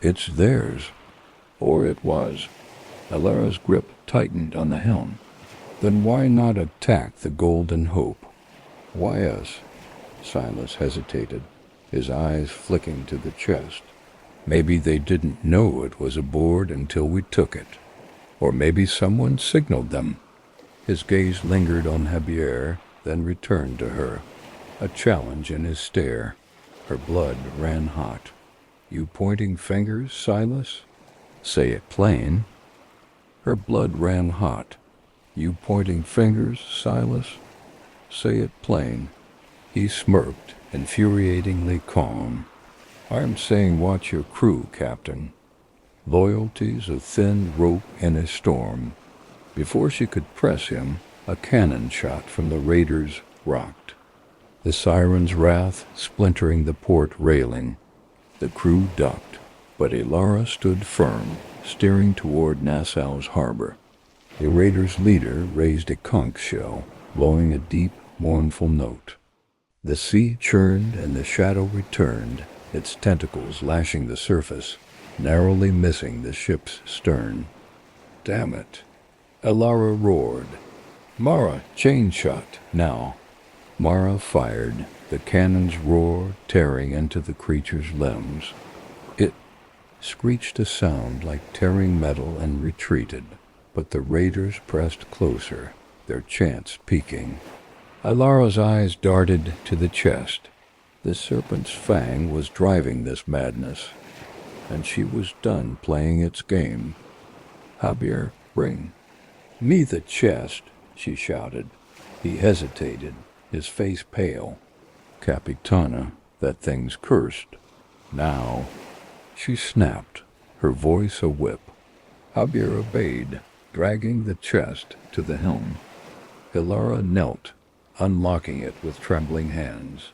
it's theirs. Or it was." Elara's grip tightened on the helm. "Then why not attack the Golden Hope?" "Why us?" Silas hesitated, his eyes flicking to the chest. "Maybe they didn't know it was aboard until we took it. Or maybe someone signaled them." His gaze lingered on Javier, then returned to her, a challenge in his stare. Her blood ran hot. "You pointing fingers, Silas? Say it plain." Her blood ran hot. "You pointing fingers, Silas? Say it plain." He smirked, infuriatingly calm. "I'm saying watch your crew, Captain. Loyalty's a thin rope in a storm." Before she could press him, a cannon shot from the raiders rocked. the Siren's wrath splintering the port railing. The crew ducked, but Elara stood firm, steering toward Nassau's harbor. The raider's leader raised a conch shell, blowing a deep, mournful note. The sea churned and the shadow returned, its tentacles lashing the surface, narrowly missing the ship's stern. "Damn it!" Elara roared. "Mara, chain shot, now!" Mara fired, the cannon's roar tearing into the creature's limbs. It screeched a sound like tearing metal and retreated, but the raiders pressed closer, their chants peaking. Elara's eyes darted to the chest. The serpent's fang was driving this madness, and she was done playing its game. "Javier, bring me the chest," she shouted. He hesitated, his face pale. "Capitana, that thing's cursed. Now." She snapped, her voice a whip. Javier obeyed, dragging the chest to the helm. Elara knelt, unlocking it with trembling hands.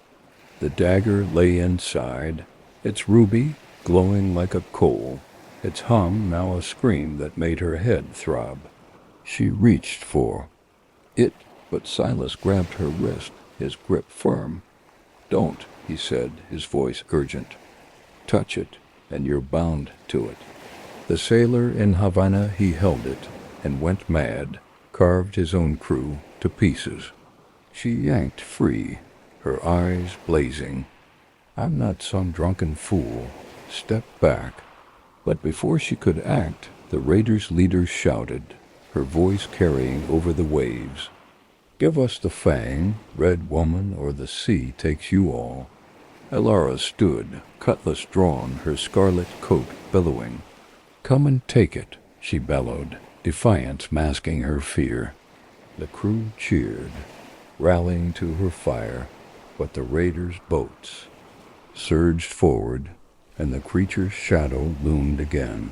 The dagger lay inside, its ruby glowing like a coal, its hum now a scream that made her head throb. She reached for it, but Silas grabbed her wrist, his grip firm. "Don't," he said, his voice urgent. "Touch it, and you're bound to it." The sailor in Havana, he held it, and went mad, carved his own crew to pieces. She yanked free, her eyes blazing. "I'm not some drunken fool. Step back." But before she could act, the raiders' leader shouted, her voice carrying over the waves. "Give us the Fang, red woman, or the sea takes you all." Elara stood, cutlass drawn, her scarlet coat billowing. "Come and take it," she bellowed, defiance masking her fear. The crew cheered, rallying to her fire, but the raiders' boats surged forward, and the creature's shadow loomed again.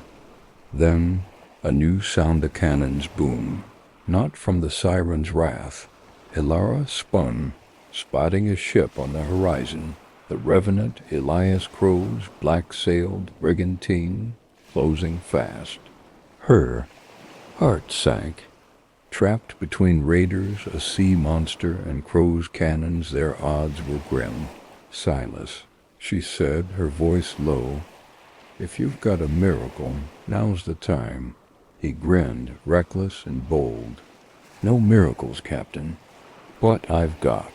Then a new sound of cannon's boom, not from the Siren's wrath. Elara spun, spotting a ship on the horizon, the revenant Elias Crowe's black-sailed brigantine closing fast. Her heart sank. Trapped between raiders, a sea monster, and Crowe's cannons, their odds were grim. "Silas," she said, her voice low, "if you've got a miracle, now's the time." He grinned, reckless and bold. "No miracles, Captain. But I've got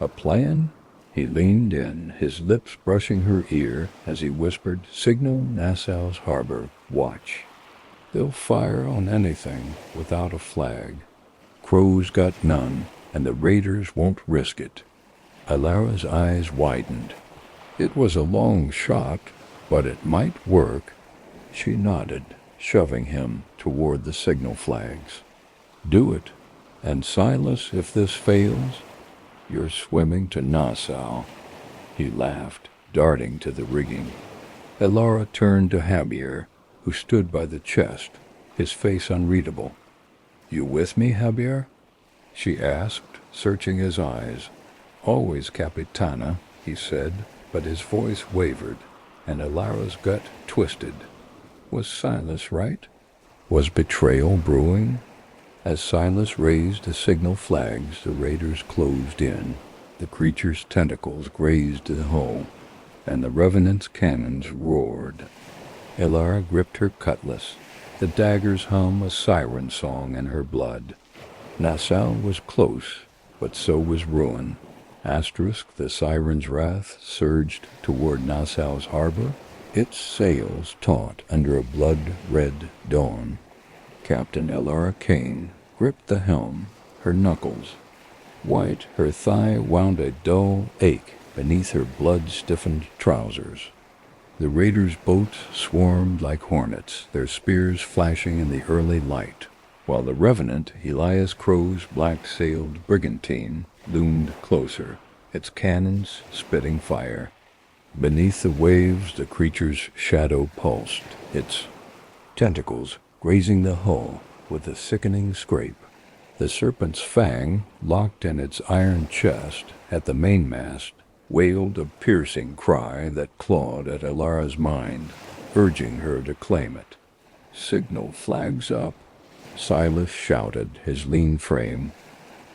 a plan." He leaned in, his lips brushing her ear as he whispered, "Signal Nassau's harbor. Watch. They'll fire on anything without a flag. Crow's got none, and the raiders won't risk it." Elara's eyes widened. It was a long shot, but it might work. She nodded, shoving him toward the signal flags. "Do it. And Silas, if this fails, you're swimming to Nassau." He laughed, darting to the rigging. Elara turned to Javier, who stood by the chest, his face unreadable. "You with me, Javier?" she asked, searching his eyes. "Always, Capitana," he said, but his voice wavered, and Elara's gut twisted. Was Silas right? Was betrayal brewing? As Silas raised the signal flags, the raiders closed in. The creature's tentacles grazed the hull, and the revenant's cannons roared. Elara gripped her cutlass, the dagger's hum a siren song in her blood. Nassau was close, but so was ruin. Asterisk, the Siren's wrath surged toward Nassau's harbor, its sails taut under a blood-red dawn. Captain Elara Kane gripped the helm, her knuckles white, her thigh wound a dull ache beneath her blood-stiffened trousers. The raiders' boats swarmed like hornets, their spears flashing in the early light, while the revenant Elias Crowe's black-sailed brigantine loomed closer, its cannons spitting fire. Beneath the waves, the creature's shadow pulsed, its tentacles grazing the hull with a sickening scrape. The Serpent's Fang, locked in its iron chest at the mainmast, wailed a piercing cry that clawed at Elara's mind, urging her to claim it. "Signal flags up," Silas shouted, his lean frame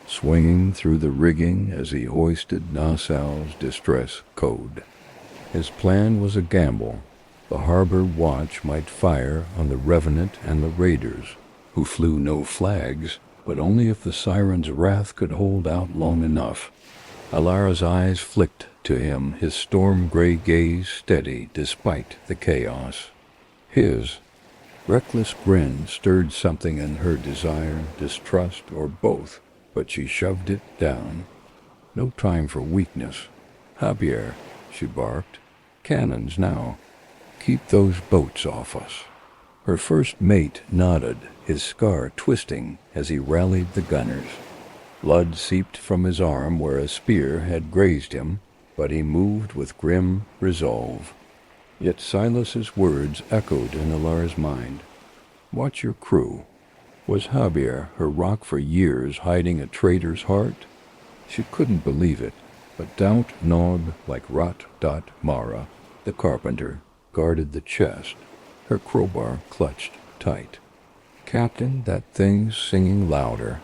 swinging through the rigging as he hoisted Nassau's distress code. His plan was a gamble. The harbor watch might fire on the Revenant and the raiders, who flew no flags, but only if the Siren's wrath could hold out long enough. Elara's eyes flicked to him, his storm-gray gaze steady despite the chaos. His reckless grin stirred something in her, desire, distrust, or both, but she shoved it down. No time for weakness. "Javier," she barked. "Cannons now. Keep those boats off us." Her first mate nodded, his scar twisting as he rallied the gunners. Blood seeped from his arm where a spear had grazed him, but he moved with grim resolve. Yet Silas's words echoed in Elara's mind. "Watch your crew." Was Javier, her rock for years, hiding a traitor's heart? She couldn't believe it, but doubt gnawed like Rat Mara, the carpenter, guarded the chest, her crowbar clutched tight. "Captain, that thing's singing louder."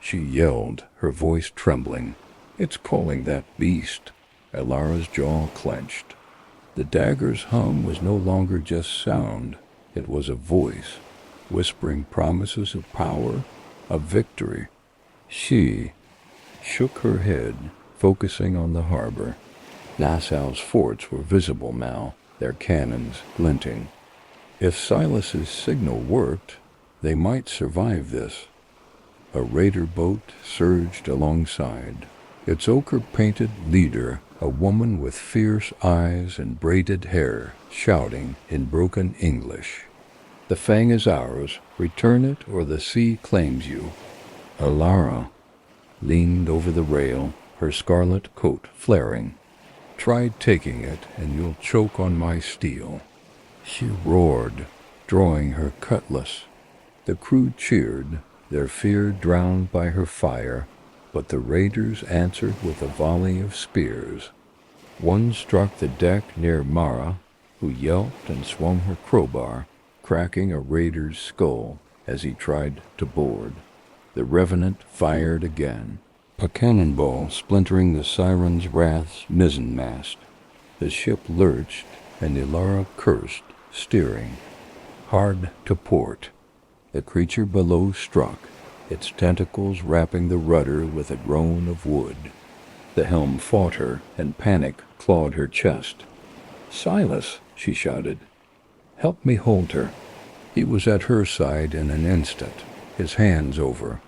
She yelled, her voice trembling. "It's calling that beast." Elara's jaw clenched. The dagger's hum was no longer just sound. It was a voice, whispering promises of power, of victory. She shook her head, focusing on the harbor. Nassau's forts were visible now, their cannons glinting. If Silas's signal worked, they might survive this. A raider boat surged alongside, its ochre-painted leader, a woman with fierce eyes and braided hair, shouting in broken English. "The Fang is ours. Return it or the sea claims you." Elara leaned over the rail, her scarlet coat flaring. "Try taking it and you'll choke on my steel." She roared, drawing her cutlass. The crew cheered, their fear drowned by her fire, but the raiders answered with a volley of spears. One struck the deck near Mara, who yelped and swung her crowbar, cracking a raider's skull as he tried to board. The Revenant fired again, a cannonball splintering the Siren's Wrath's mizzenmast. The ship lurched, and Elara cursed, steering hard to port. The creature below struck, its tentacles wrapping the rudder with a groan of wood. The helm fought her, and panic clawed her chest. "Silas," she shouted. "Help me hold her." He was at her side in an instant, his hands over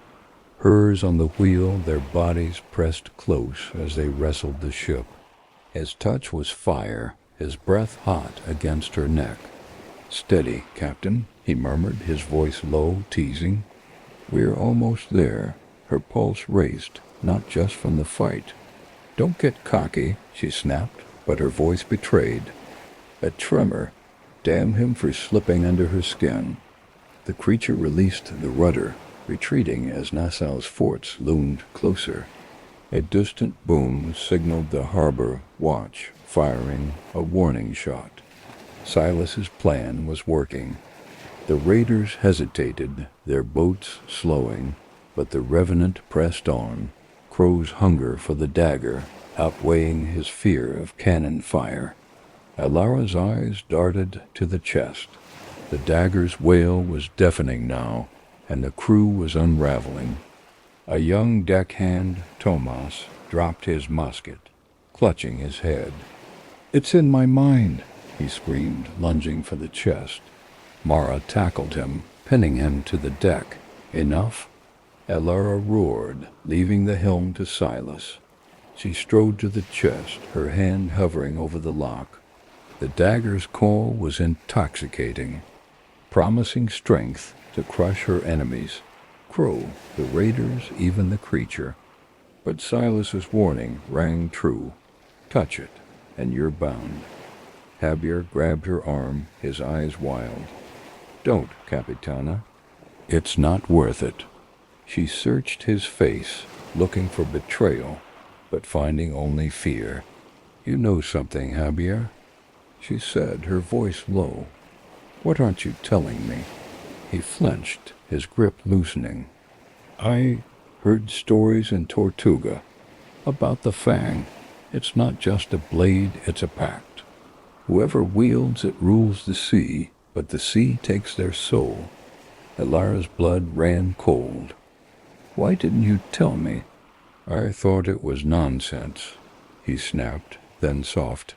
hers on the wheel, their bodies pressed close as they wrestled the ship. His touch was fire, his breath hot against her neck. "Steady, Captain," he murmured, his voice low, teasing. "We're almost there." Her pulse raced, not just from the fight. "Don't get cocky," she snapped, but her voice betrayed a tremor. Damn him for slipping under her skin. The creature released the rudder, retreating as Nassau's forts loomed closer. A distant boom signaled the harbor watch, firing a warning shot. Silas's plan was working. The raiders hesitated, their boats slowing, but the Revenant pressed on, Crowe's hunger for the dagger outweighing his fear of cannon fire. Elara's eyes darted to the chest. The dagger's wail was deafening now, and the crew was unraveling. A young deckhand, Tomas, dropped his musket, clutching his head. "It's in my mind," he screamed, lunging for the chest. Mara tackled him, pinning him to the deck. "Enough?" Elara roared, leaving the helm to Silas. She strode to the chest, her hand hovering over the lock. The dagger's call was intoxicating, promising strength to crush her enemies. Crowe, the raiders, even the creature. But Silas's warning rang true. "Touch it, and you're bound." Javier grabbed her arm, his eyes wild. "Don't, Capitana. It's not worth it." She searched his face, looking for betrayal, but finding only fear. "You know something, Javier," she said, her voice low. "What aren't you telling me?" He flinched, his grip loosening. "I heard stories in Tortuga about the Fang. It's not just a blade, it's a pact. Whoever wields it rules the sea, but the sea takes their soul." Elara's blood ran cold. "Why didn't you tell me?" "I thought it was nonsense," he snapped, then soft.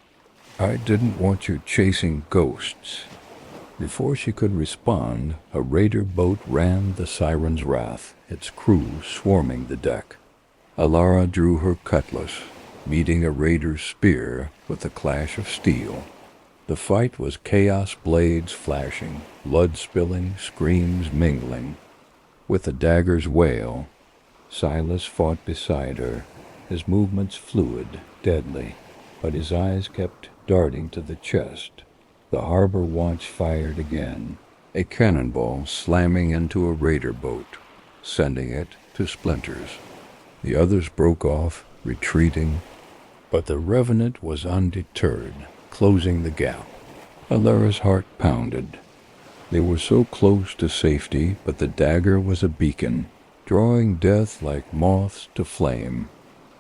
"I didn't want you chasing ghosts." Before she could respond, a raider boat ran the Siren's wrath, its crew swarming the deck. Elara drew her cutlass, meeting a raider's spear with a clash of steel. The fight was chaos blades flashing, blood spilling, screams mingling. With the dagger's wail, Silas fought beside her, his movements fluid, deadly, but his eyes kept darting to the chest. The harbor watch fired again, a cannonball slamming into a raider boat, sending it to splinters. The others broke off, retreating, but the revenant was undeterred, closing the gap. Elara's heart pounded. They were so close to safety, but the dagger was a beacon, drawing death like moths to flame.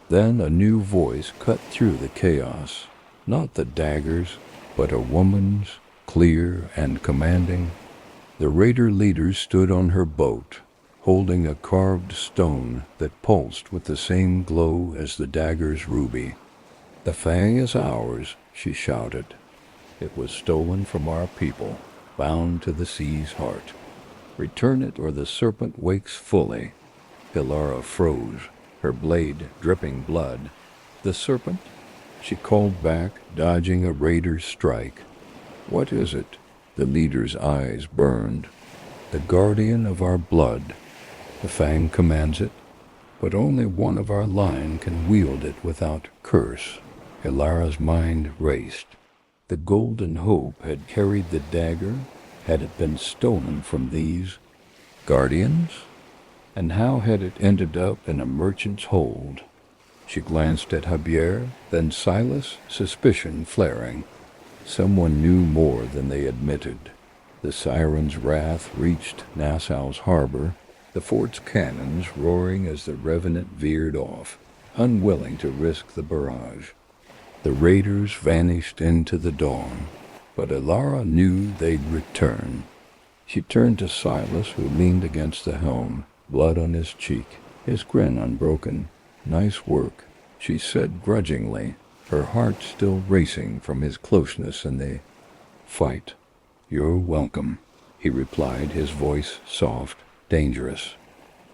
Then a new voice cut through the chaos, not the dagger's, but a woman's, clear and commanding. The raider leader stood on her boat, holding a carved stone that pulsed with the same glow as the dagger's ruby. "The Fang is ours," she shouted. "It was stolen from our people, bound to the sea's heart. Return it or the Serpent wakes fully." Elara froze, her blade dripping blood. "The Serpent?" she called back, dodging a raider's strike. "What is it?" The leader's eyes burned. "The guardian of our blood. The Fang commands it, but only one of our line can wield it without curse." Elara's mind raced. The golden hope had carried the dagger. Had it been stolen from these guardians? And how had it ended up in a merchant's hold? She glanced at Javier, then Silas, suspicion flaring. Someone knew more than they admitted. The Siren's wrath reached Nassau's harbor, the fort's cannons roaring as the revenant veered off, unwilling to risk the barrage. The raiders vanished into the dawn, but Elara knew they'd return. She turned to Silas, who leaned against the helm, blood on his cheek, his grin unbroken. "Nice work," she said grudgingly, her heart still racing from his closeness in the fight. "You're welcome," he replied, his voice soft, dangerous.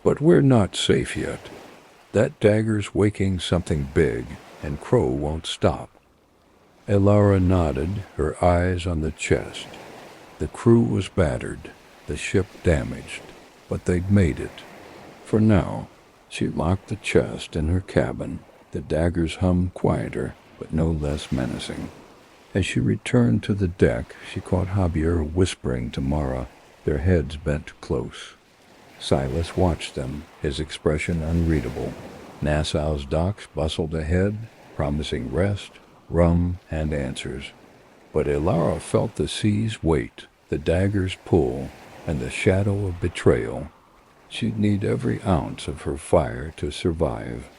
"But we're not safe yet. That dagger's waking something big, and Crowe won't stop." Elara nodded, her eyes on the chest. The crew was battered, the ship damaged, but they'd made it. For now. She locked the chest in her cabin, the dagger's hum quieter, but no less menacing. As she returned to the deck, she caught Javier whispering to Mara, their heads bent close. Silas watched them, his expression unreadable. Nassau's docks bustled ahead, promising rest, rum, and answers. But Elara felt the sea's weight, the dagger's pull, and the shadow of betrayal. She'd need every ounce of her fire to survive.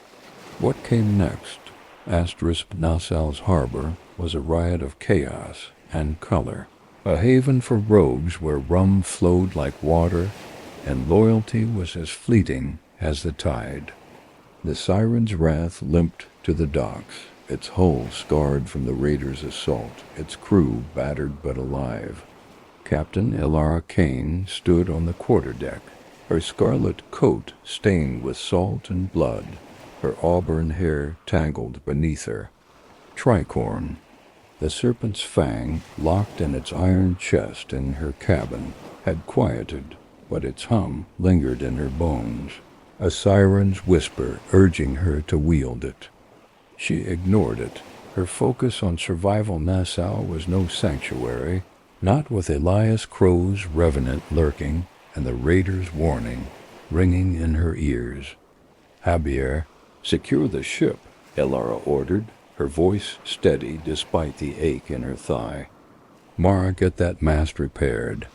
What came next? Nassau's harbor was a riot of chaos and color, a haven for rogues where rum flowed like water, and loyalty was as fleeting as the tide. The Siren's wrath limped to the docks, its hull scarred from the raiders' assault, its crew battered but alive. Captain Elara Kane stood on the quarterdeck, her scarlet coat stained with salt and blood, her auburn hair tangled beneath her. Tricorn, the Serpent's fang, locked in its iron chest in her cabin, had quieted, but its hum lingered in her bones, a siren's whisper urging her to wield it. She ignored it. Her focus on survival Nassau was no sanctuary, not with Elias Crowe's revenant lurking and the raiders' warning. ringing in her ears. "Javier, secure the ship," Elara ordered, her voice steady despite the ache in her thigh. "Mara, get that mast repaired.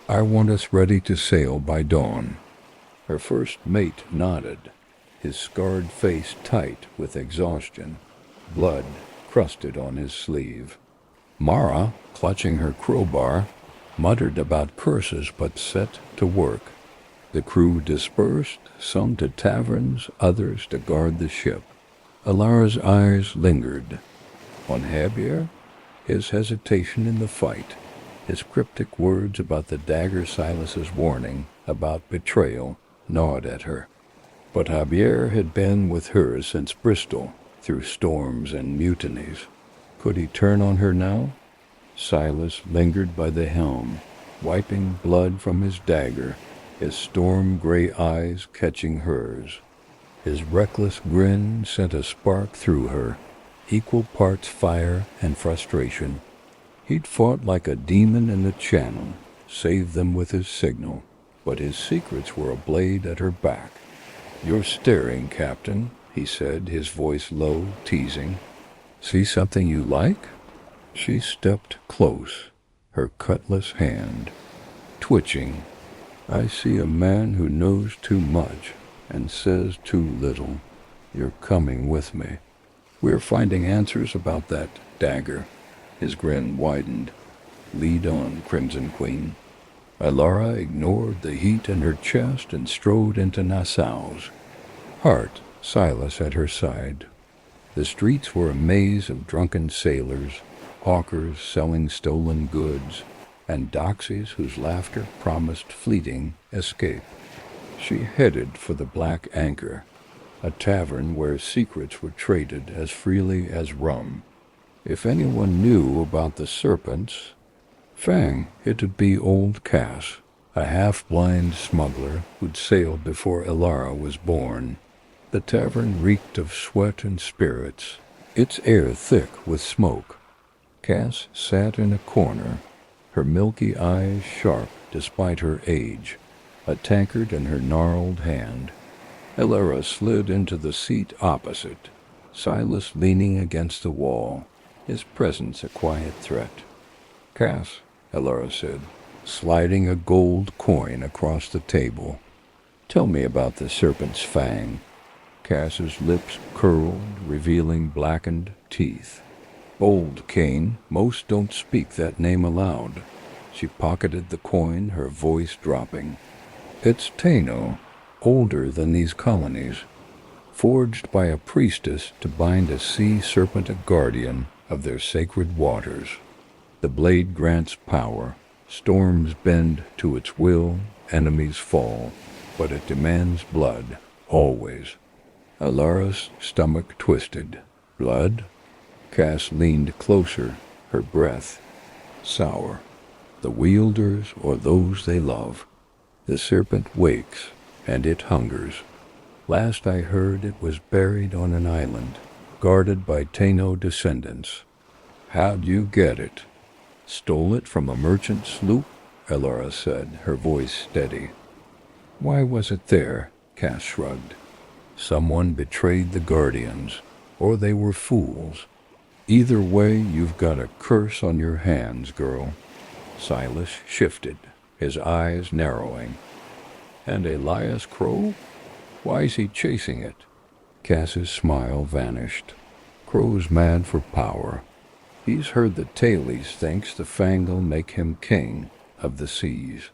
I want us ready to sail by dawn." Her first mate nodded, his scarred face tight with exhaustion, blood crusted on his sleeve. Mara, clutching her crowbar, muttered about curses but set to work. The crew dispersed, some to taverns, others to guard the ship. Elara's eyes lingered on Javier, his hesitation in the fight, his cryptic words about the dagger Silas's warning about betrayal gnawed at her. But Javier had been with her since Bristol, through storms and mutinies. Could he turn on her now? Silas lingered by the helm, wiping blood from his dagger, his storm-gray eyes catching hers. His reckless grin sent a spark through her, equal parts fire and frustration. He'd fought like a demon in the Channel, saved them with his signal, but his secrets were a blade at her back. "You're staring, Captain," he said, his voice low, teasing. "See something you like?" She stepped close, her cutlass hand twitching. "I see a man who knows too much and says too little. You're coming with me. We're finding answers about that dagger." His grin widened. "Lead on, Crimson Queen." Elara ignored the heat in her chest and strode into Nassau's. Hart, Silas at her side. The streets were a maze of drunken sailors, hawkers selling stolen goods, and doxies whose laughter promised fleeting escape. She headed for the Black Anchor, a tavern where secrets were traded as freely as rum. If anyone knew about the Serpents, Fang, it'd be old Cass, a half-blind smuggler who'd sailed before Elara was born. The tavern reeked of sweat and spirits, its air thick with smoke. Cass sat in a corner, her milky eyes sharp despite her age, a tankard in her gnarled hand. Elara slid into the seat opposite, Silas leaning against the wall, his presence a quiet threat. "Cass," Elara said, sliding a gold coin across the table. "Tell me about the Serpent's Fang." Cass's lips curled, revealing blackened teeth. "Bold Kane, most don't speak that name aloud." She pocketed the coin, her voice dropping. "It's Taino, older than these colonies, forged by a priestess to bind a sea serpent a guardian of their sacred waters. The blade grants power, storms bend to its will, enemies fall, but it demands blood, always." Elara's stomach twisted. "Blood?" Cass leaned closer, her breath sour. "The wielders or those they love. The serpent wakes, and it hungers. Last I heard it was buried on an island, guarded by Taino descendants. How'd you get it?" "Stole it from a merchant sloop," Elara said, her voice steady. "Why was it there?" Cass shrugged. "Someone betrayed the Guardians, or they were fools. Either way, you've got a curse on your hands, girl." Silas shifted, his eyes narrowing. "And Elias Crowe? Why's he chasing it?" Cass's smile vanished. "Crowe's mad for power. He's heard the Tailies thinks the Fang'll make him king of the seas.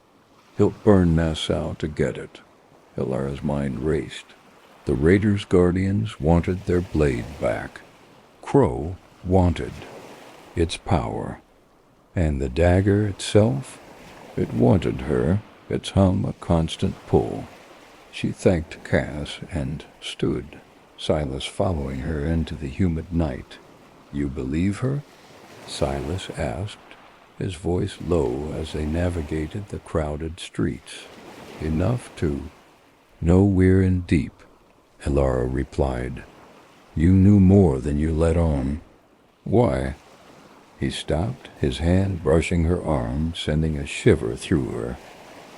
He'll burn Nassau to get it." Elara's mind raced. The Raiders' Guardians wanted their blade back. Crowe wanted its power. And the dagger itself? It wanted her, its hum a constant pull. She thanked Cass and stood, Silas following her into the humid night. "You believe her?" Silas asked, his voice low as they navigated the crowded streets. "Enough to—" "No, we're in deep," Elara replied. "You knew more than you let on." "Why?" He stopped, his hand brushing her arm, sending a shiver through her.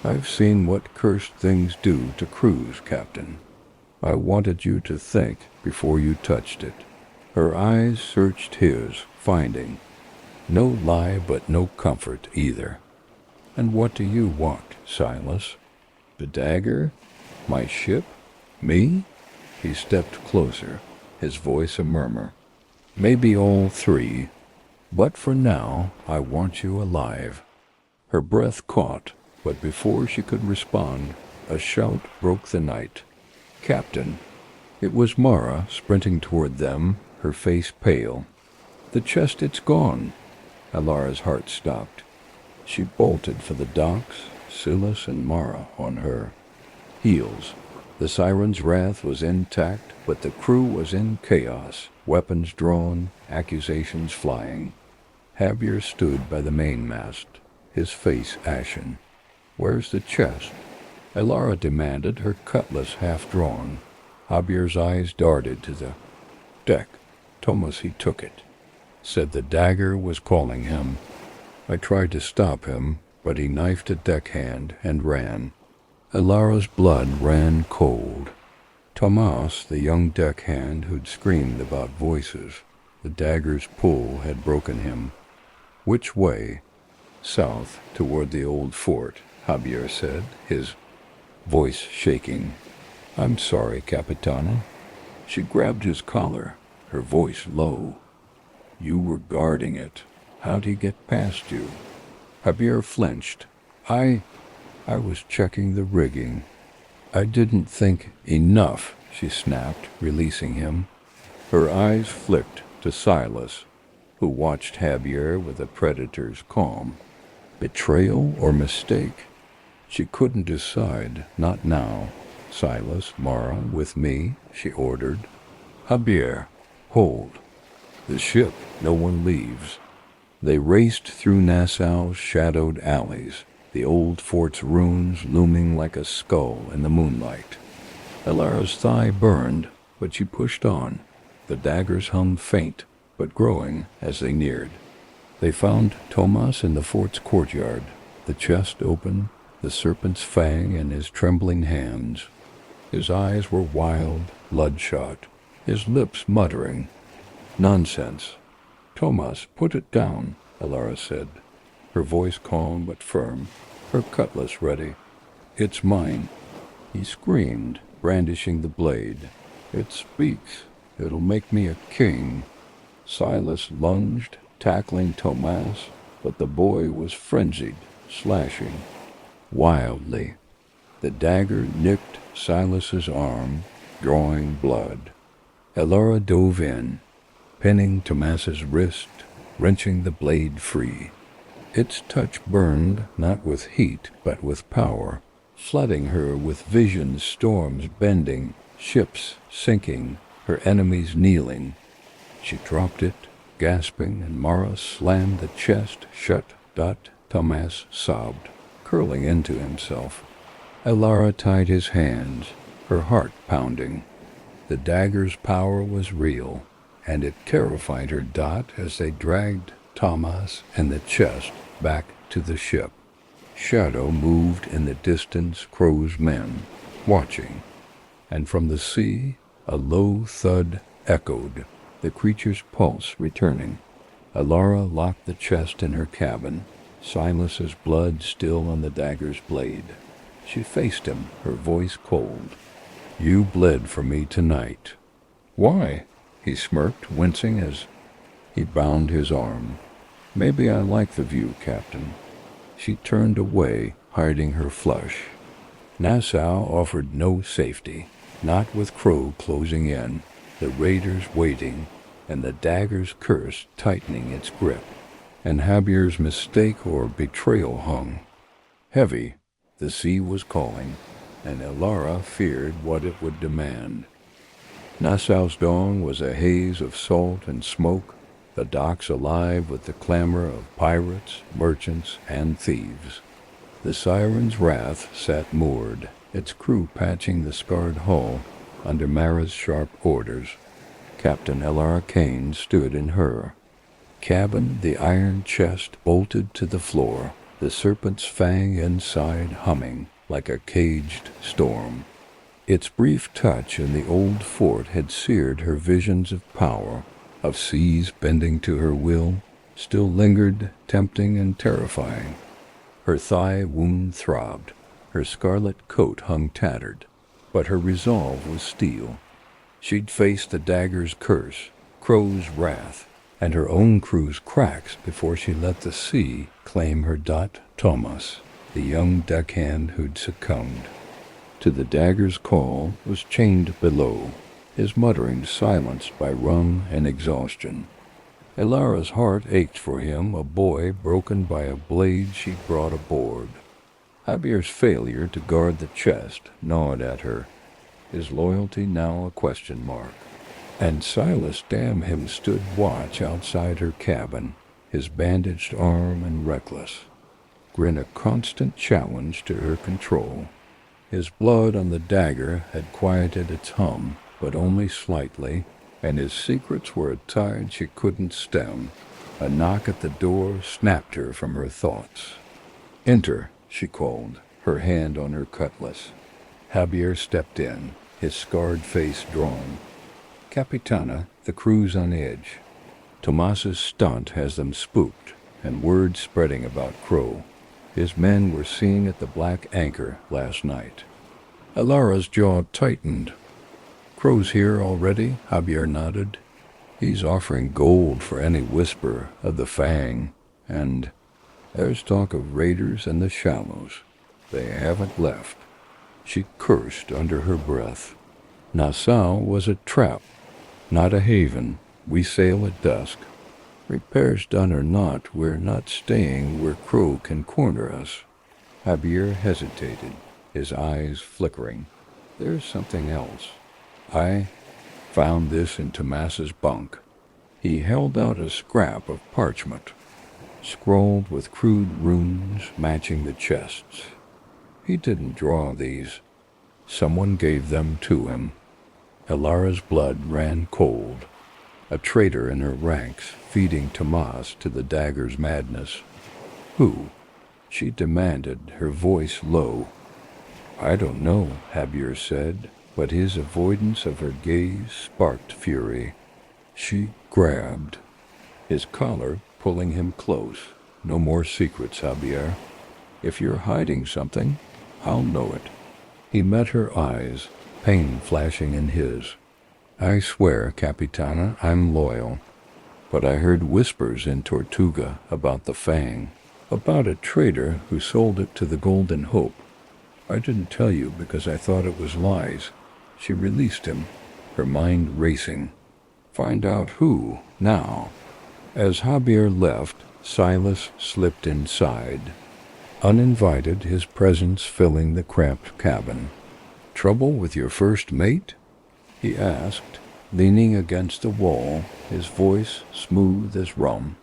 I've seen what cursed things do to crews, Captain. I wanted you to think before you touched it. Her eyes searched his, finding no lie but no comfort either. And what do you want, Silas? The dagger? My ship? Me? He stepped closer, his voice a murmur. Maybe all three, but for now I want you alive. Her breath caught, but before she could respond, a shout broke the night. Captain! It was Mara sprinting toward them, her face pale. The chest, it's gone. Elara's heart stopped. She bolted for the docks, Silas and Mara on her heels. The Siren's wrath was intact, but the crew was in chaos, weapons drawn, accusations flying. Javier stood by the mainmast, his face ashen. Where's the chest? Elara demanded, her cutlass half drawn. Javier's eyes darted to the deck. Thomas, he took it. Said the dagger was calling him. I tried to stop him, but he knifed a deckhand and ran. Elara's blood ran cold. Tomas, the young deckhand who'd screamed about voices, the dagger's pull had broken him. Which way? South, toward the old fort, Javier said, his voice shaking. I'm sorry, Capitana. She grabbed his collar, her voice low. You were guarding it. How'd he get past you? Javier flinched. I was checking the rigging. I didn't think enough, she snapped, releasing him. Her eyes flicked to Silas, who watched Javier with a predator's calm. Betrayal or mistake? She couldn't decide, not now. Silas, Mara, with me, she ordered. Javier, hold. The ship, no one leaves. They raced through Nassau's shadowed alleys, the old fort's ruins looming like a skull in the moonlight. Elara's thigh burned, but she pushed on. The daggers hummed faint, but growing as they neared. They found Thomas in the fort's courtyard, the chest open, the serpent's fang in his trembling hands. His eyes were wild, bloodshot, his lips muttering. Nonsense. Thomas, put it down, Elara said, her voice calm but firm, her cutlass ready. It's mine. He screamed, brandishing the blade. It speaks. It'll make me a king. Silas lunged, tackling Thomas, but the boy was frenzied, slashing. Wildly, the dagger nicked Silas's arm, drawing blood. Elara dove in, pinning Thomas's wrist, wrenching the blade free. Its touch burned not with heat, but with power, flooding her with visions, storms bending, ships sinking, her enemies kneeling. She dropped it, gasping, and Mara slammed the chest shut. Thomas sobbed, curling into himself. Elara tied his hands, her heart pounding. The dagger's power was real, and it terrified her. As they dragged Thomas and the chest back to the ship. Shadow moved in the distance, Crowe's men, watching, and from the sea a low thud echoed, the creature's pulse returning. Elara locked the chest in her cabin, Silas's blood still on the dagger's blade. She faced him, her voice cold. You bled for me tonight. Why? He smirked, wincing as he bound his arm. Maybe I like the view, Captain. She turned away, hiding her flush. Nassau offered no safety, not with Crowe closing in, the raiders waiting, and the dagger's curse tightening its grip. And Javier's mistake or betrayal hung. Heavy, the sea was calling, and Elara feared what it would demand. Nassau's dawn was a haze of salt and smoke, the docks alive with the clamor of pirates, merchants, and thieves. The Siren's wrath sat moored, its crew patching the scarred hull under Mara's sharp orders. Captain Elara Kane stood in her cabin, the iron chest bolted to the floor, the serpent's fang inside humming like a caged storm. Its brief touch in the old fort had seared her visions of power, of seas bending to her will, still lingered, tempting and terrifying. Her thigh wound throbbed, her scarlet coat hung tattered, but her resolve was steel. She'd face the dagger's curse, Crowe's wrath, and her own crew's cracks before she let the sea claim her Dot Thomas, the young deckhand who'd succumbed. To the dagger's call was chained below, his mutterings silenced by rum and exhaustion. Elara's heart ached for him, a boy broken by a blade she brought aboard. Javier's failure to guard the chest gnawed at her, his loyalty now a question mark. And Silas, damn him, stood watch outside her cabin, his bandaged arm and reckless, grin a constant challenge to her control. His blood on the dagger had quieted its hum, but only slightly, and his secrets were a tide she couldn't stem. A knock at the door snapped her from her thoughts. "Enter," she called, her hand on her cutlass. Javier stepped in, his scarred face drawn. "Capitana, the crew's on edge. Tomas's stunt has them spooked, and word spreading about Crowe. His men were seen at the Black Anchor last night." Elara's jaw tightened. "Crowe's here already?" Javier nodded. "He's offering gold for any whisper of the Fang, and there's talk of raiders in the shallows. They haven't left." She cursed under her breath. "Nassau was a trap, not a haven. We sail at dusk. Repairs done or not, we're not staying where Crowe can corner us." Javier hesitated, his eyes flickering. "There's something else. I found this in Tomas's bunk." He held out a scrap of parchment, scrawled with crude runes matching the chests. He didn't draw these. Someone gave them to him. Elara's blood ran cold. A traitor in her ranks, feeding Tomas to the dagger's madness. "Who?" she demanded, her voice low. "I don't know," Javier said, but his avoidance of her gaze sparked fury. She grabbed his collar, pulling him close. "No more secrets, Javier. If you're hiding something, I'll know it." He met her eyes, pain flashing in his. "I swear, Capitana, I'm loyal. But I heard whispers in Tortuga about the Fang, about a traitor who sold it to the Golden Hope. I didn't tell you because I thought it was lies." She released him, her mind racing. "Find out who, now." As Javier left, Silas slipped inside. Uninvited, his presence filling the cramped cabin. "Trouble with your first mate?" he asked, leaning against the wall, his voice smooth as rum.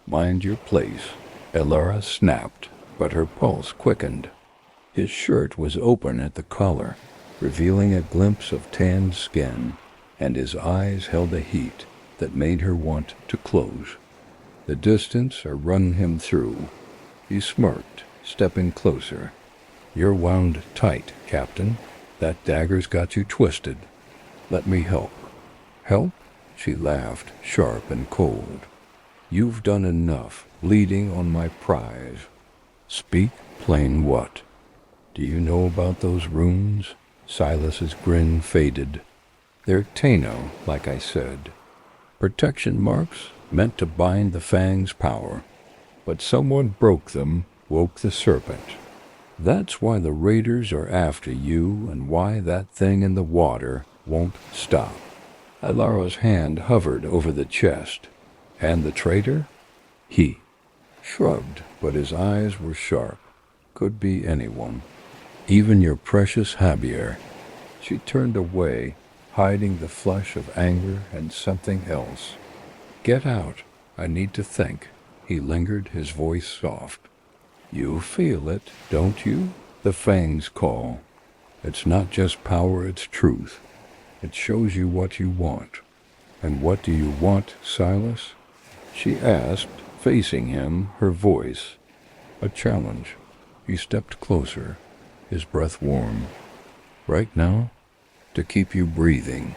"Mind your place." Elara snapped, but her pulse quickened. His shirt was open at the collar, revealing a glimpse of tanned skin, and his eyes held a heat that made her want to close. The distance run him through. He smirked, stepping closer. "You're wound tight, Captain. That dagger's got you twisted. Let me help." "Help?" She laughed, sharp and cold. "You've done enough, bleeding on my prize." "Speak plain what? Do you know about those runes?" Silas's grin faded. "They're Taino, like I said. Protection marks meant to bind the Fang's power. But someone broke them, woke the Serpent. That's why the raiders are after you and why that thing in the water won't stop." Elara's hand hovered over the chest. "And the traitor?" He shrugged, but his eyes were sharp. "Could be anyone. Even your precious Javier." She turned away, hiding the flush of anger and something else. "Get out. I need to think." He lingered, his voice soft. "You feel it, don't you? The Fang's call. It's not just power, it's truth. It shows you what you want." "And what do you want, Silas?" she asked, facing him, her voice A challenge. He stepped closer, his breath warm. Right now, to keep you breathing.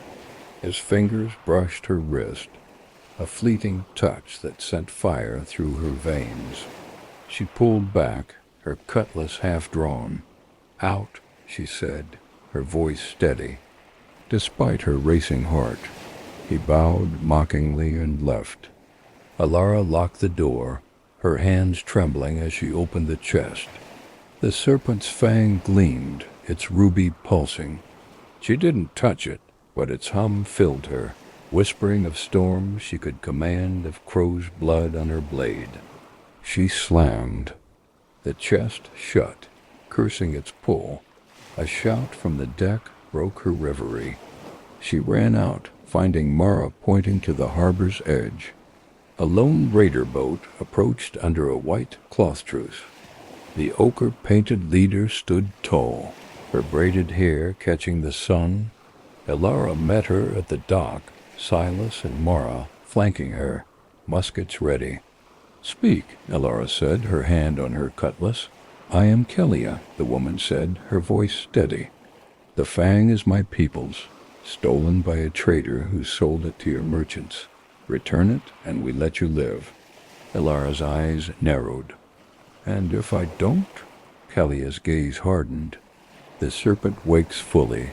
His fingers brushed her wrist, a fleeting touch that sent fire through her veins. She pulled back, her cutlass half drawn. Out, she said, her voice steady. Despite her racing heart, he bowed mockingly and left. Elara locked the door, her hands trembling as she opened the chest. The serpent's fang gleamed, its ruby pulsing. She didn't touch it, but its hum filled her, whispering of storms she could command, of Crowe's blood on her blade. She slammed. The chest shut, cursing its pull. A shout from the deck broke her reverie. She ran out, finding Mara pointing to the harbor's edge. A lone raider boat approached under a white cloth truce. The ochre-painted leader stood tall, her braided hair catching the sun. Elara met her at the dock, Silas and Mara flanking her, muskets ready. "Speak," Elara said, her hand on her cutlass. "I am Kelia," the woman said, her voice steady. "The Fang is my people's, stolen by a trader who sold it to your merchants. Return it, and we let you live." Elara's eyes narrowed. "And if I don't?" Kelia's gaze hardened. "The serpent wakes fully.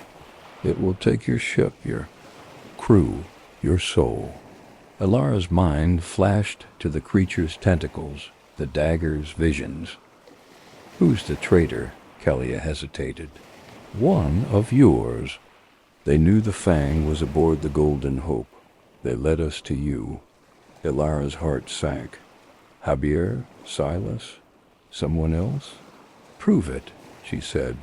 It will take your ship, your crew, your soul." Elara's mind flashed to the creature's tentacles, the dagger's visions. "Who's the traitor?" Kelia hesitated. "One of yours. They knew the Fang was aboard the Golden Hope. They led us to you." Elara's heart sank. "Javier? Silas? Someone else?" "Prove it," she said.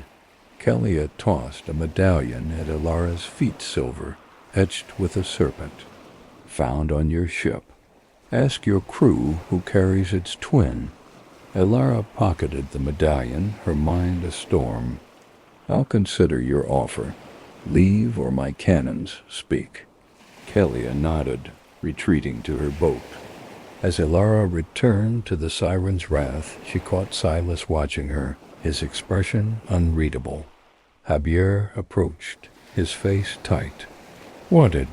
Kelia tossed a medallion at Elara's feet, silver, etched with a serpent. "Found on your ship. Ask your crew who carries its twin." Elara pocketed the medallion, her mind a storm. "I'll consider your offer. Leave or my cannons speak." Kelia nodded, retreating to her boat. As Elara returned to the Siren's wrath, she caught Silas watching her, his expression unreadable. Javier approached, his face tight. "What did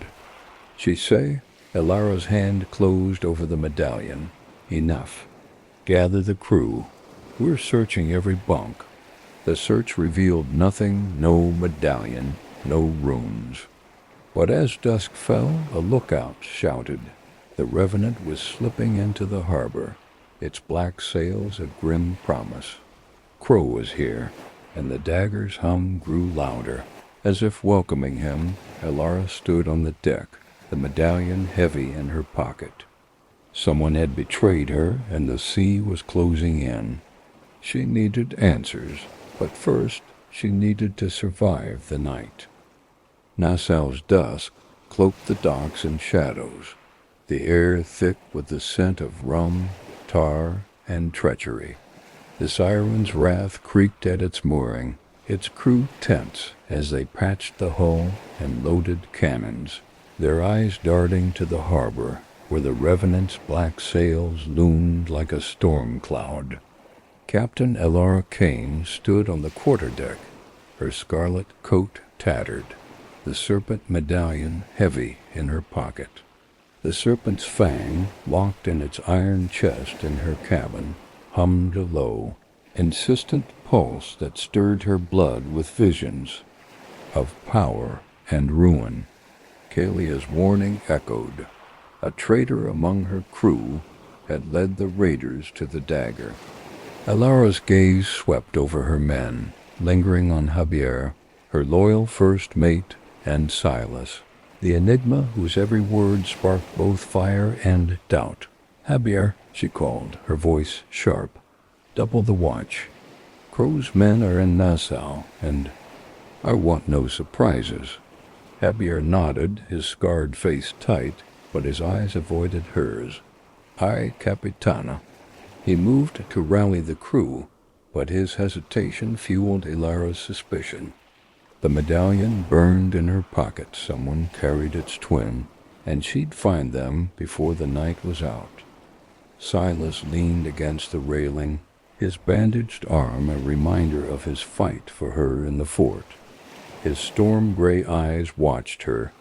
she say?" Elara's hand closed over the medallion. "Enough. Gather the crew. We're searching every bunk." The search revealed nothing, no medallion, no runes. But as dusk fell, a lookout shouted. The Revenant was slipping into the harbor, its black sails a grim promise. Crowe was here, and the dagger's hum grew louder. As if welcoming him, Elara stood on the deck, the medallion heavy in her pocket. Someone had betrayed her, and the sea was closing in. She needed answers, but first she needed to survive the night. Nassau's dusk cloaked the docks in shadows, the air thick with the scent of rum, tar, and treachery. The Siren's wrath creaked at its mooring, its crew tense as they patched the hull and loaded cannons, their eyes darting to the harbor, where the Revenant's black sails loomed like a storm cloud. Captain Elara Kane stood on the quarterdeck, her scarlet coat tattered, the serpent medallion heavy in her pocket. The serpent's fang, locked in its iron chest in her cabin, hummed a low, insistent pulse that stirred her blood with visions of power and ruin. Kelia's warning echoed. A traitor among her crew had led the raiders to the dagger. Elara's gaze swept over her men, lingering on Javier, her loyal first mate, and Silas, the enigma whose every word sparked both fire and doubt. "Javier," she called, her voice sharp. "Double the watch. Crowe's men are in Nassau, and I want no surprises." Javier nodded, his scarred face tight, but his eyes avoided hers. "Aye, Capitana." He moved to rally the crew, but his hesitation fueled Elara's suspicion. The medallion burned in her pocket. Someone carried its twin, and she'd find them before the night was out. Silas leaned against the railing, his bandaged arm a reminder of his fight for her in the fort. His storm-gray eyes watched her,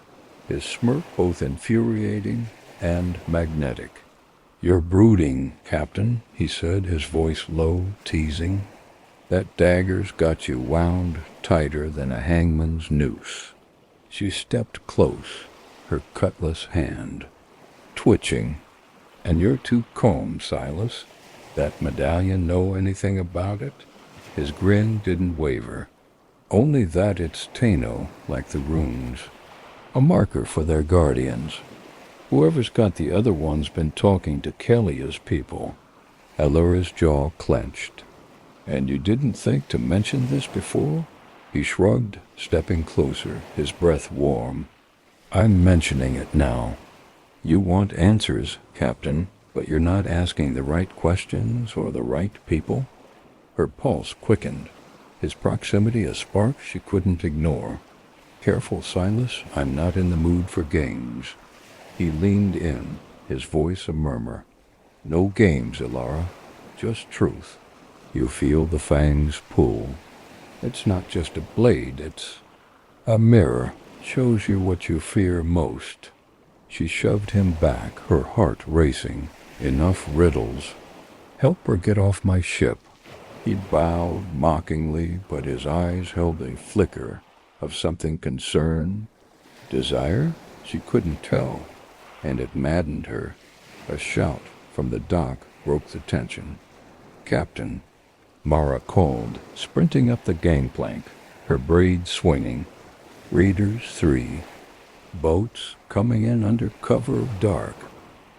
his smirk both infuriating and magnetic. "You're brooding, Captain," he said, his voice low, teasing. "That dagger's got you wound tighter than a hangman's noose." She stepped close, her cutlass hand twitching. "And you're too calm, Silas. That medallion know anything about it?" His grin didn't waver. "Only that it's Taino, like the runes. A marker for their guardians. Whoever's got the other one's been talking to Kelly's people." Elara's jaw clenched. "And you didn't think to mention this before?" He shrugged, stepping closer, his breath warm. "I'm mentioning it now. You want answers, Captain, but you're not asking the right questions or the right people." Her pulse quickened, his proximity a spark she couldn't ignore. "Careful, Silas, I'm not in the mood for games." He leaned in, his voice a murmur. "No games, Elara, just truth. You feel the Fang's pull. It's not just a blade, it's a mirror. Shows you what you fear most." She shoved him back, her heart racing. "Enough riddles. Help her get off my ship." He bowed mockingly, but his eyes held a flicker of something concerned. Desire? She couldn't tell, and it maddened her. A shout from the dock broke the tension. "Captain," Mara called, sprinting up the gangplank, her braids swinging. "Raiders 3. Boats coming in under cover of dark.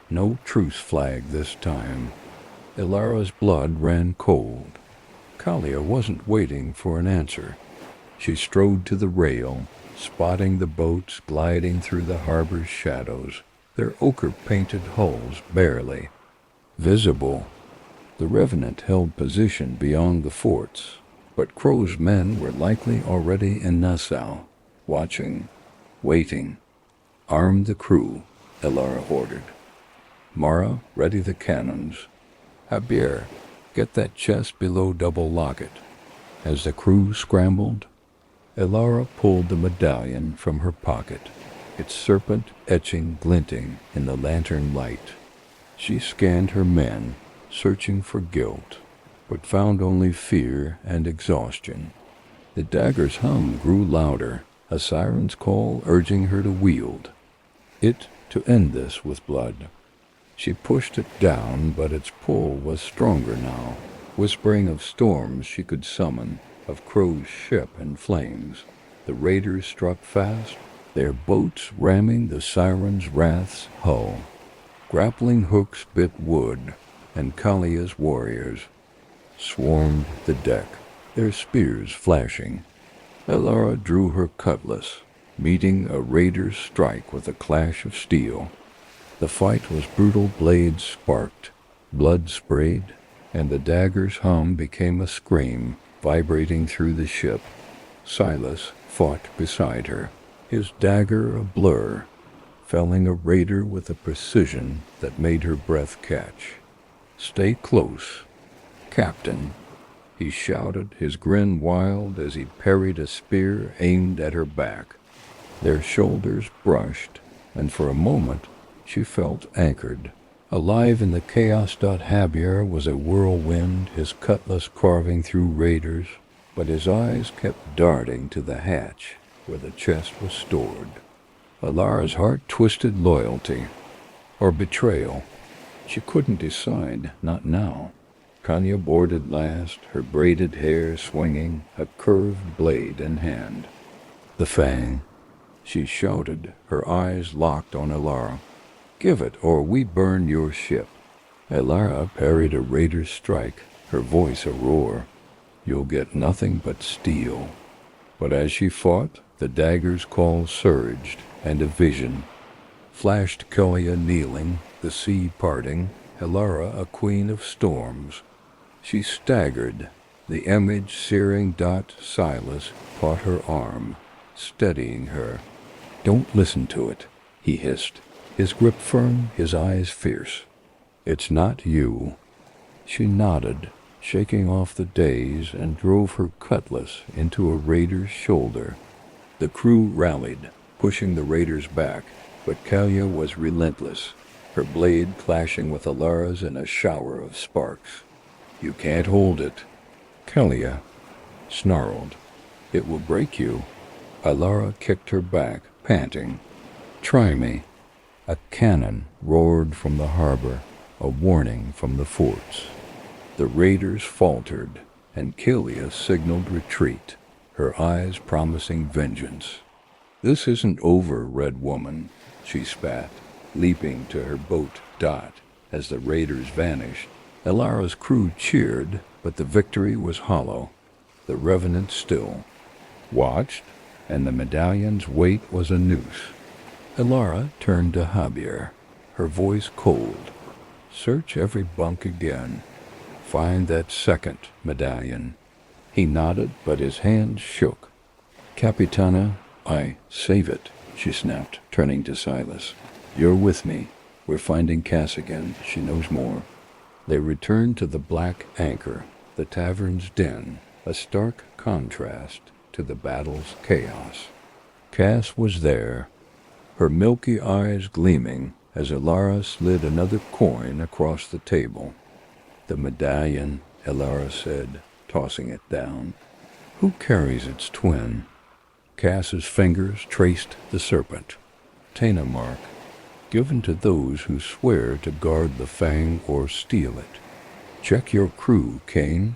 No truce flag this time." Elara's blood ran cold. Kalia wasn't waiting for an answer. She strode to the rail, spotting the boats gliding through the harbor's shadows, their ochre-painted hulls barely visible. The Revenant held position beyond the forts, but Crowe's men were likely already in Nassau, watching, waiting. "Arm the crew," Elara ordered. "Mara, ready the cannons. Javier, get that chest below double locket." As the crew scrambled, Elara pulled the medallion from her pocket, its serpent etching glinting in the lantern light. She scanned her men, searching for guilt, but found only fear and exhaustion. The dagger's hum grew louder, a siren's call urging her to wield it to end this with blood. She pushed it down, but its pull was stronger now, whispering of storms she could summon, of Crowe's ship in flames. The raiders struck fast, their boats ramming the siren's wrath's hull. Grappling hooks bit wood, and Kalia's warriors swarmed the deck, their spears flashing. Elara drew her cutlass, meeting a raider's strike with a clash of steel. The fight was brutal. Blades sparked, blood sprayed, and the dagger's hum became a scream, vibrating through the ship. Silas fought beside her, his dagger a blur, felling a raider with a precision that made her breath catch. "Stay close, Captain," he shouted, his grin wild as he parried a spear aimed at her back. Their shoulders brushed, and for a moment she felt anchored. Alive in the chaos. Javier was a whirlwind, his cutlass carving through raiders, but his eyes kept darting to the hatch where the chest was stored. Elara's heart twisted. Loyalty or betrayal? She couldn't decide, not now. Kanya boarded last, her braided hair swinging, a curved blade in hand. "The Fang," she shouted, her eyes locked on Elara. "Give it, or we burn your ship." Elara parried a raider's strike, her voice a roar. "You'll get nothing but steel." But as she fought, the dagger's call surged, and a vision flashed. Kalia kneeling, the sea parting, Elara a queen of storms. She staggered, the image searing. Silas caught her arm, steadying her. "Don't listen to it," he hissed, his grip firm, his eyes fierce. "It's not you." She nodded, shaking off the daze, and drove her cutlass into a raider's shoulder. The crew rallied, pushing the raiders back, but Kalia was relentless, her blade clashing with Elara's in a shower of sparks. "You can't hold it," Kalia snarled. "It will break you." Elara kicked her back, panting. "Try me." A cannon roared from the harbor, a warning from the forts. The raiders faltered, and Kalia signaled retreat, her eyes promising vengeance. "This isn't over, Red Woman," she spat, leaping to her boat Dot as the raiders vanished. Elara's crew cheered, but the victory was hollow. The revenant still watched, and the medallion's weight was a noose. Elara turned to Javier, her voice cold. "Search every bunk again. Find that second medallion." He nodded, but his hands shook. "Capitana, save it," she snapped, turning to Silas. "You're with me. We're finding Cass again. She knows more." They returned to the Black Anchor, the tavern's den, a stark contrast to the battle's chaos. Cass was there, her milky eyes gleaming as Elara slid another coin across the table. "The medallion," Elara said, tossing it down. "Who carries its twin?" Cass's fingers traced the serpent. "Taino mark, given to those who swear to guard the Fang or steal it. Check your crew, Kane.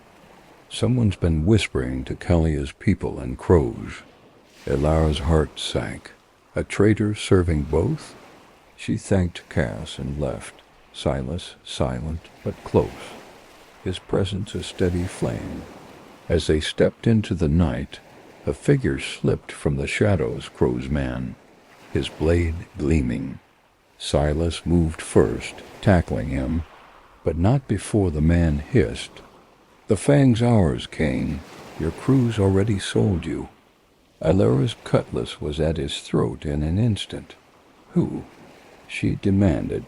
Someone's been whispering to Kalia's people and crows." Elara's heart sank. A traitor serving both? She thanked Cass and left, Silas silent but close, his presence a steady flame. As they stepped into the night, a figure slipped from the shadows Crow's man, his blade gleaming. Silas moved first, tackling him, but not before the man hissed, "The Fang's ours, Kane. Your crew's already sold you." Elara's cutlass was at his throat in an instant. "Who?" she demanded.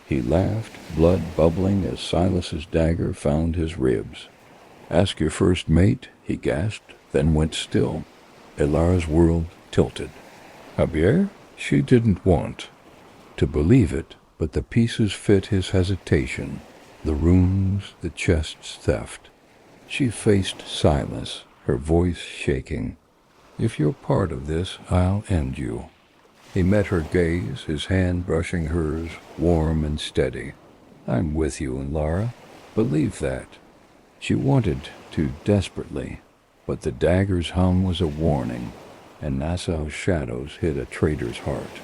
He laughed, blood bubbling as Silas's dagger found his ribs. "Ask your first mate," he gasped, then went still. Elara's world tilted. "Javier?" She didn't want to believe it, but the pieces fit his hesitation, the runes, the chest's theft. She faced Silas, her voice shaking. "If you're part of this, I'll end you." He met her gaze, his hand brushing hers, warm and steady. "I'm with you, Elara. Believe that." She wanted to desperately, but the dagger's hum was a warning, and Nassau's shadows hid a traitor's heart.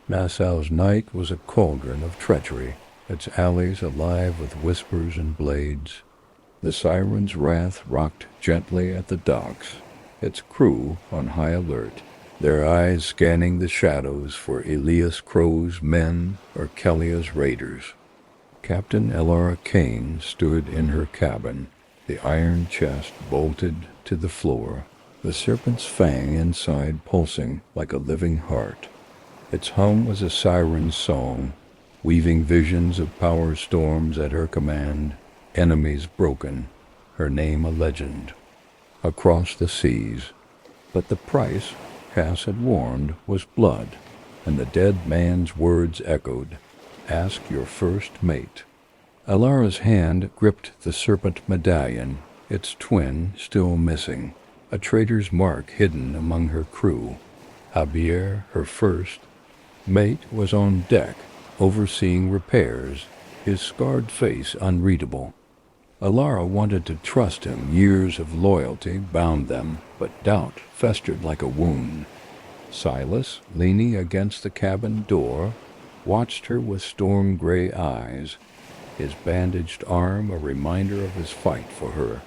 Nassau's night was a cauldron of treachery, its alleys alive with whispers and blades. The Siren's wrath rocked gently at the docks, its crew on high alert, their eyes scanning the shadows for Elias Crowe's men or Kalia's raiders. Captain Elara Kane stood in her cabin, the iron chest bolted to the floor, the serpent's fang inside pulsing like a living heart. Its hum was a siren's song, weaving visions of power storms at her command, enemies broken, her name a legend. Across the seas. But the price, Cass had warned, was blood, and the dead man's words echoed, "Ask your first mate." Elara's hand gripped the serpent medallion, its twin still missing, a traitor's mark hidden among her crew. Javier, her first mate, was on deck, overseeing repairs, his scarred face unreadable. Elara wanted to trust him, years of loyalty bound them, but doubt festered like a wound. Silas, leaning against the cabin door, watched her with storm-gray eyes, his bandaged arm a reminder of his fight for her.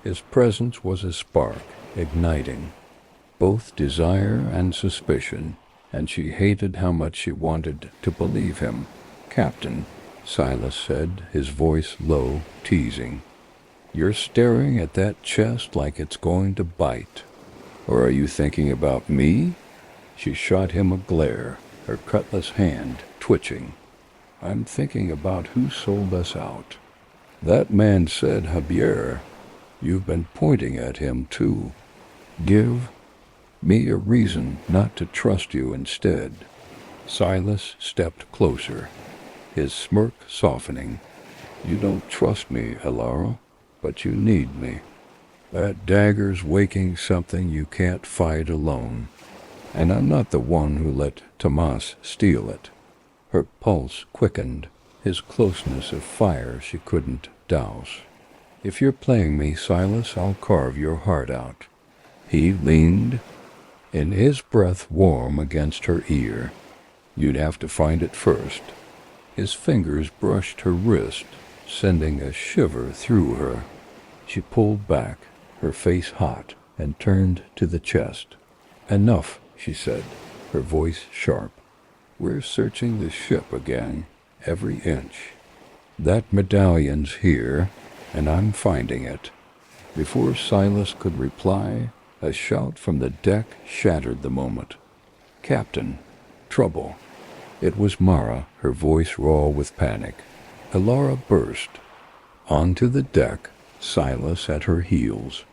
His presence was a spark, igniting both desire and suspicion, and she hated how much she wanted to believe him. "Captain," Silas said, his voice low, teasing, "you're staring at that chest like it's going to bite. Or are you thinking about me?" She shot him a glare, her cutlass hand twitching. "I'm thinking about who sold us out." That man said Javier. You've been pointing at him, too. Give me a reason not to trust you instead. Silas stepped closer, his smirk softening. You don't trust me, Elara, but you need me. That dagger's waking something you can't fight alone, and I'm not the one who let Tomas steal it. Her pulse quickened, his closeness of fire she couldn't douse. If you're playing me, Silas, I'll carve your heart out. He leaned, in his breath warm against her ear. You'd have to find it first. His fingers brushed her wrist, sending a shiver through her. She pulled back, her face hot, and turned to the chest. Enough, she said, her voice sharp. We're searching the ship again, every inch. That medallion's here, and I'm finding it. Before Silas could reply, a shout from the deck shattered the moment. Captain, trouble. It was Mara, her voice raw with panic. Elara burst. Onto the deck, Silas at her heels.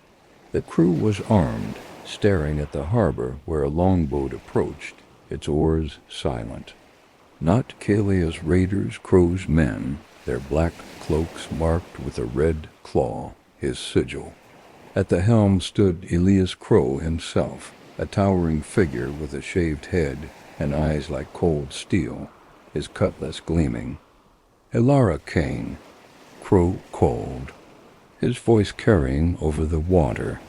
The crew was armed, staring at the harbor where a longboat approached, its oars silent. Not Kalia's raiders, Crowe's men, their black cloaks marked with a red claw, his sigil. At the helm stood Elias Crowe himself, a towering figure with a shaved head and eyes like cold steel, his cutlass gleaming. Elara Kane, Crowe called, his voice carrying over the water.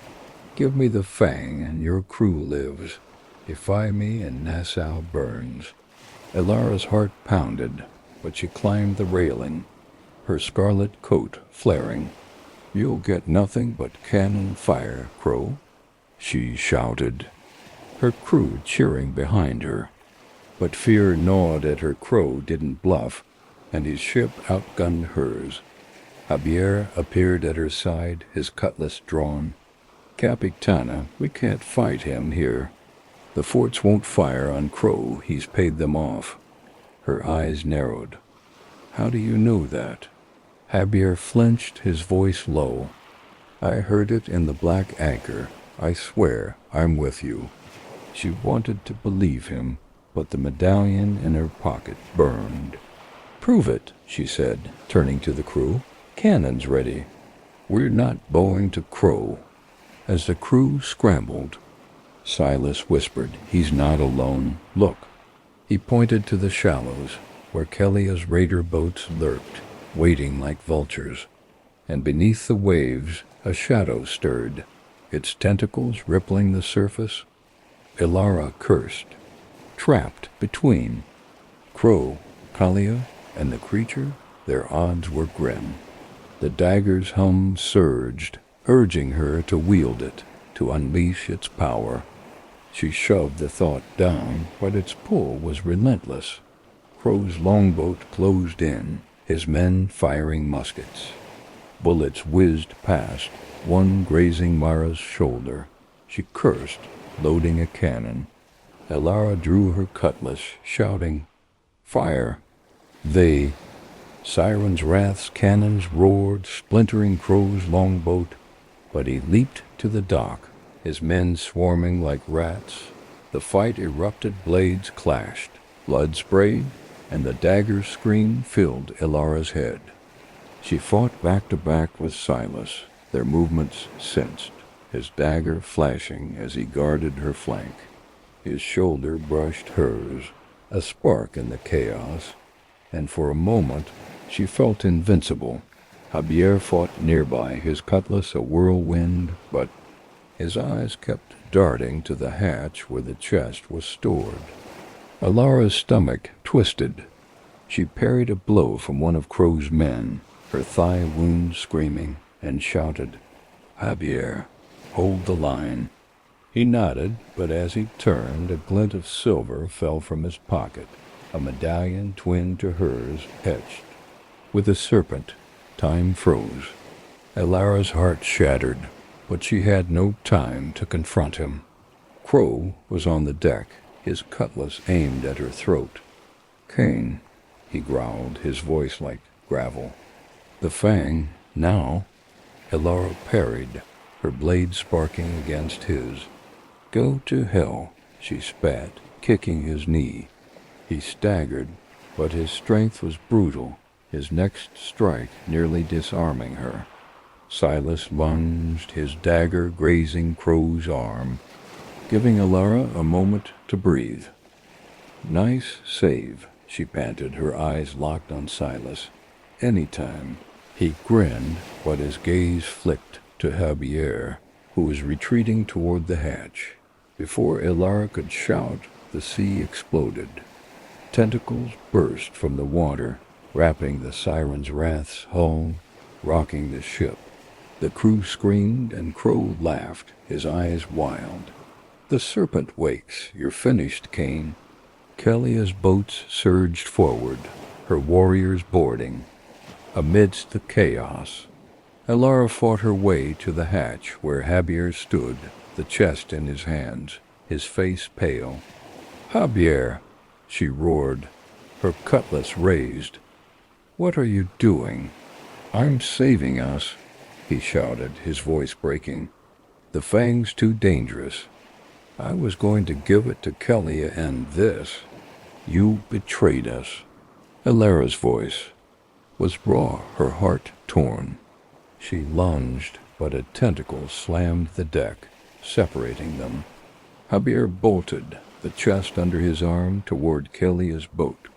Give me the Fang and your crew lives. Defy me and Nassau burns. Elara's heart pounded, but she climbed the railing, her scarlet coat flaring. You'll get nothing but cannon fire, Crowe, she shouted, her crew cheering behind her. But fear gnawed at her. Crowe didn't bluff, and his ship outgunned hers. Javier appeared at her side, his cutlass drawn. Capitana, we can't fight him here. The forts won't fire on Crowe, he's paid them off. Her eyes narrowed. How do you know that? Javier flinched, his voice low. I heard it in the black anchor. I swear I'm with you. She wanted to believe him, but the medallion in her pocket burned. Prove it, she said, turning to the crew. Cannons ready. We're not bowing to Crowe. As the crew scrambled, Silas whispered, he's not alone. Look. He pointed to the shallows, where Kalia's raider boats lurked, waiting like vultures. And beneath the waves, a shadow stirred, its tentacles rippling the surface. Elara cursed, trapped between Crowe, Kalia, and the creature. Their odds were grim. The dagger's hum surged, urging her to wield it, to unleash its power. She shoved the thought down, but its pull was relentless. Crowe's longboat closed in, his men firing muskets. Bullets whizzed past, one grazing Mara's shoulder. She cursed, loading a cannon. Elara drew her cutlass, shouting, Fire! Siren's wrath's cannons roared, splintering Crowe's longboat, but he leaped to the dock, his men swarming like rats. The fight erupted, blades clashed, blood sprayed, and the dagger's scream filled Elara's head. She fought back to back with Silas, their movements sensed, his dagger flashing as he guarded her flank. His shoulder brushed hers, a spark in the chaos, and for a moment she felt invincible. Javier fought nearby, his cutlass a whirlwind, but his eyes kept darting to the hatch where the chest was stored. Elara's stomach twisted. She parried a blow from one of Crowe's men, her thigh wound screaming, and shouted, Javier, hold the line. He nodded, but as he turned, a glint of silver fell from his pocket, a medallion twin to hers, etched. With a serpent, time froze. Elara's heart shattered, but she had no time to confront him. Crowe was on the deck, his cutlass aimed at her throat. Kane, he growled, his voice like gravel. The Fang, now. Elara parried, her blade sparking against his. "Go to hell," she spat, kicking his knee. He staggered, but his strength was brutal, his next strike nearly disarming her. Silas lunged, his dagger grazing Crowe's arm, giving Elara a moment to breathe. "Nice save," she panted, her eyes locked on Silas. "Anytime." He grinned, but his gaze flicked to Javier, who was retreating toward the hatch. Before Elara could shout, the sea exploded. Tentacles burst from the water, wrapping the Siren's Wrath's hull, rocking the ship. The crew screamed and Crowe laughed, his eyes wild. "The Serpent wakes. You're finished, Kane." Elias' boats surged forward, her warriors boarding. Amidst the chaos, Elara fought her way to the hatch where Javier stood, the chest in his hands, his face pale. "Javier!" she roared, her cutlass raised. "What are you doing?" "I'm saving us," he shouted, his voice breaking. "The Fang's too dangerous. I was going to give it to Kelia and this. You betrayed us." Elara's voice was raw, her heart torn. She lunged, but a tentacle slammed the deck, separating them. Javier bolted, the chest under his arm, toward Kelia's boat.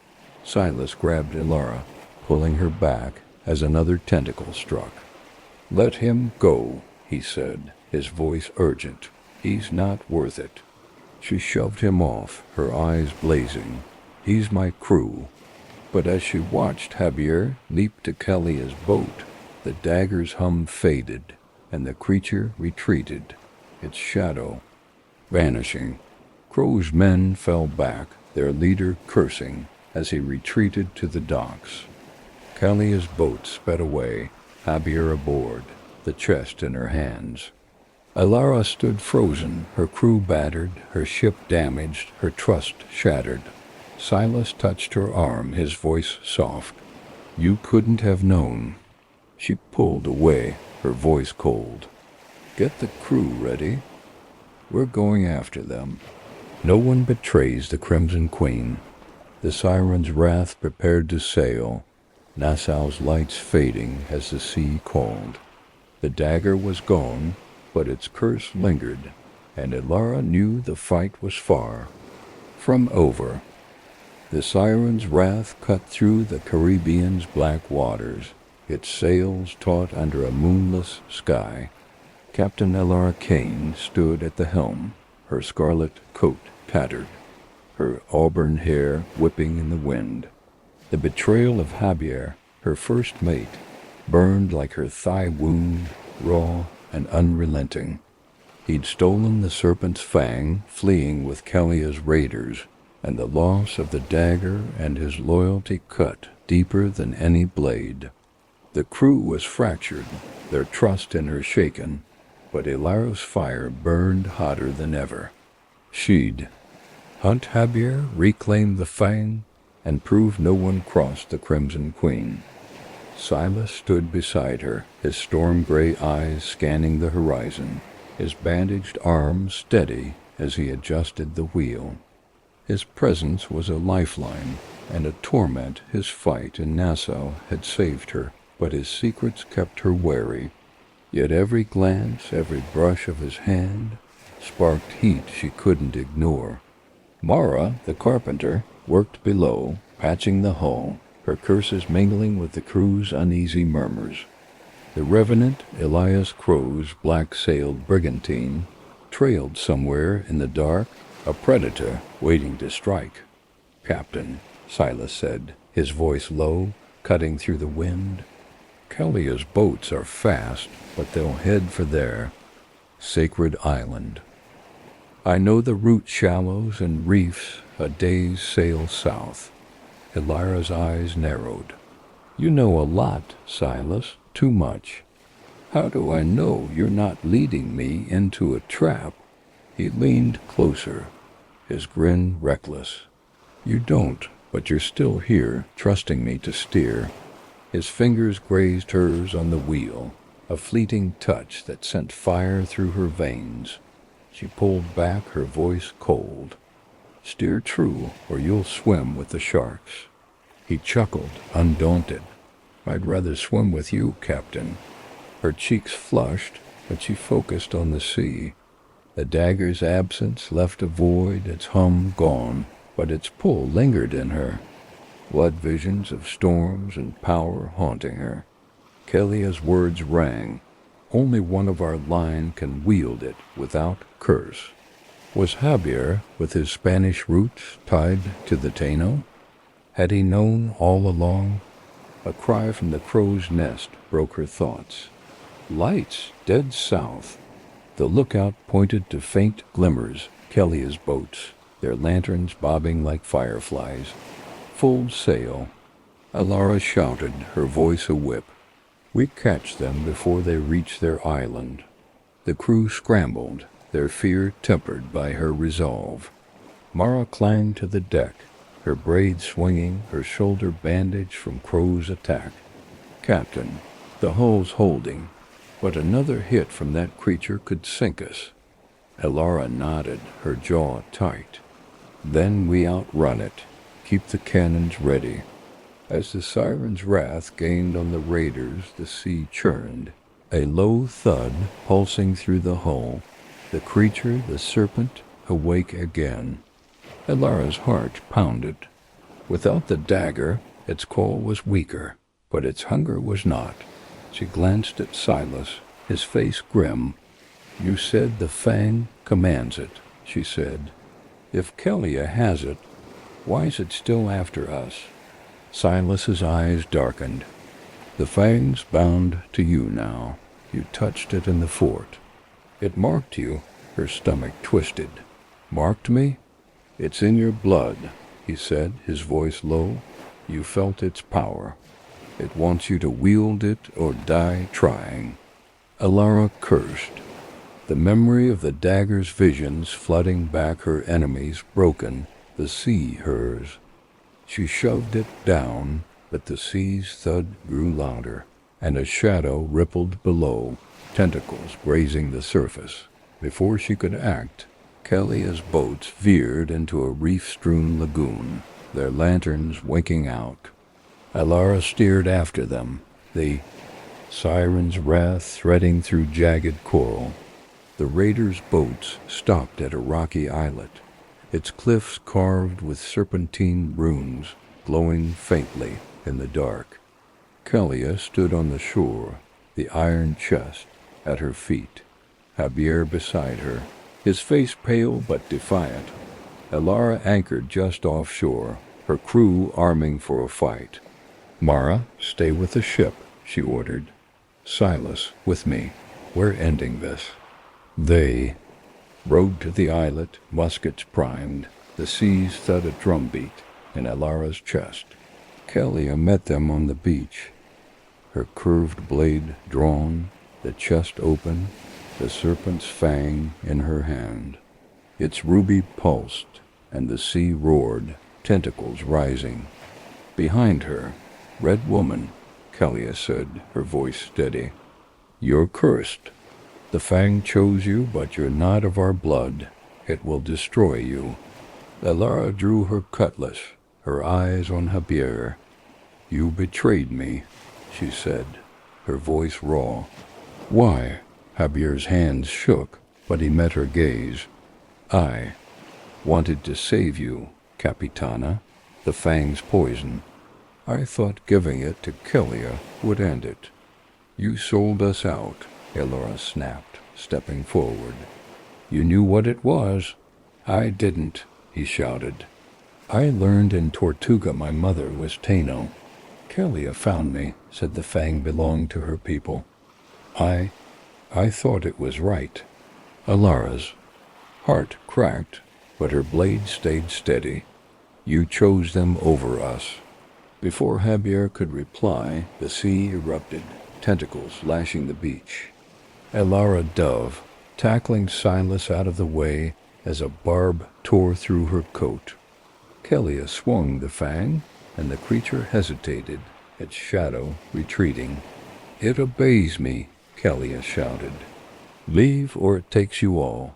Silas grabbed Elara, pulling her back as another tentacle struck. "Let him go," he said, his voice urgent. "He's not worth it." She shoved him off, her eyes blazing. "He's my crew." But as she watched Javier leap to Kelia's boat, the dagger's hum faded, and the creature retreated, its shadow vanishing. Crowe's men fell back, their leader cursing, as he retreated to the docks. Kelia's boat sped away, Javier aboard, the chest in her hands. Elara stood frozen, her crew battered, her ship damaged, her trust shattered. Silas touched her arm, his voice soft. "You couldn't have known." She pulled away, her voice cold. "Get the crew ready. We're going after them." No one betrays the Crimson Queen. The Siren's Wrath prepared to sail, Nassau's lights fading as the sea called. The dagger was gone, but its curse lingered, and Elara knew the fight was far from over. The Siren's Wrath cut through the Caribbean's black waters, its sails taut under a moonless sky. Captain Elara Kane stood at the helm, her scarlet coat tattered, her auburn hair whipping in the wind. The betrayal of Javier, her first mate, burned like her thigh wound, raw and unrelenting. He'd stolen the Serpent's Fang, fleeing with Kelia's raiders, and the loss of the dagger and his loyalty cut deeper than any blade. The crew was fractured, their trust in her shaken, but Elara's fire burned hotter than ever. She'd hunt Javier, reclaim the Fang, and prove no one crossed the Crimson Queen. Silas stood beside her, his storm-gray eyes scanning the horizon, his bandaged arm steady as he adjusted the wheel. His presence was a lifeline and a torment. His fight in Nassau had saved her, but his secrets kept her wary. Yet every glance, every brush of his hand, sparked heat she couldn't ignore. Mara, the carpenter, worked below, patching the hull, her curses mingling with the crew's uneasy murmurs. The revenant Elias Crowe's black-sailed brigantine trailed somewhere in the dark, a predator waiting to strike. "Captain," Silas said, his voice low, cutting through the wind, "Kelia's boats are fast, but they'll head for their sacred island. I know the route shallows and reefs a day's sail south." Elara's eyes narrowed. "You know a lot, Silas, too much. How do I know you're not leading me into a trap?" He leaned closer, his grin reckless. "You don't, but you're still here, trusting me to steer. His fingers grazed hers on the wheel, a fleeting touch that sent fire through her veins. She pulled back, her voice cold. "Steer true, or you'll swim with the sharks." He chuckled, undaunted. "I'd rather swim with you, Captain." Her cheeks flushed, but she focused on the sea. The dagger's absence left a void, its hum gone, but its pull lingered in her. Blood visions of storms and power haunting her. Kelia's words rang. "Only one of our line can wield it without curse." Was Javier, with his Spanish roots, tied to the Taino? Had he known all along? A cry from the crow's nest broke her thoughts. Lights dead south. The lookout pointed to faint glimmers, Kelia's boats, their lanterns bobbing like fireflies. Full sail. Elara shouted, her voice a whip. "We catch them before they reach their island." The crew scrambled, their fear tempered by her resolve. Mara climbed to the deck, her braid swinging, her shoulder bandaged from Crow's attack. "Captain, the hull's holding, but another hit from that creature could sink us." Elara nodded, her jaw tight. "Then we outrun it. Keep the cannons ready." As the Siren's wrath gained on the raiders, the sea churned. A low thud pulsing through the hull. The creature, the Serpent, awake again. Elara's heart pounded. Without the dagger, its call was weaker, but its hunger was not. She glanced at Silas, his face grim. "You said the Fang commands it," she said. "If Kelia has it, why is it still after us?" Silas's eyes darkened. "The Fang's bound to you now. You touched it in the fort. It marked you." Her stomach twisted. "Marked me? It's in your blood," he said, his voice low. "You felt its power. It wants you to wield it or die trying." Elara cursed. The memory of the dagger's visions flooding back her enemies broken, the sea hers. She shoved it down, but the sea's thud grew louder, and a shadow rippled below, tentacles grazing the surface. Before she could act, Kelia's boats veered into a reef-strewn lagoon, their lanterns winking out. Elara steered after them, the Siren's wrath threading through jagged coral. The raiders' boats stopped at a rocky islet, its cliffs carved with serpentine runes, glowing faintly in the dark. Kelia stood on the shore, the iron chest at her feet, Javier beside her, his face pale but defiant. Elara anchored just offshore, her crew arming for a fight. "Mara, stay with the ship," she ordered. "Silas, with me. We're ending this." They rowed to the islet, muskets primed. The seas thud a drumbeat in Elara's chest. Kelia met them on the beach, her curved blade drawn, the chest open, the serpent's fang in her hand. Its ruby pulsed, and the sea roared, tentacles rising. Behind her, "Red woman," Kelia said, her voice steady. "You're cursed. The Fang chose you, but you're not of our blood. It will destroy you." Elara drew her cutlass, her eyes on Javier. "You betrayed me," she said, her voice raw. "Why?" Javier's hands shook, but he met her gaze. "I wanted to save you, Capitana, the Fang's poison. I thought giving it to Kelia would end it." "You sold us out," Elara snapped, stepping forward. "You knew what it was." "I didn't," he shouted. "I learned in Tortuga my mother was Taino." "Kelia found me," said the Fang belonged to her people. I thought it was right." Elara's heart cracked, but her blade stayed steady. "You chose them over us." Before Javier could reply, the sea erupted, tentacles lashing the beach. Elara dove, tackling Silas out of the way as a barb tore through her coat. Kelia swung the Fang, and the creature hesitated, its shadow retreating. "It obeys me," Elias shouted. "Leave or it takes you all."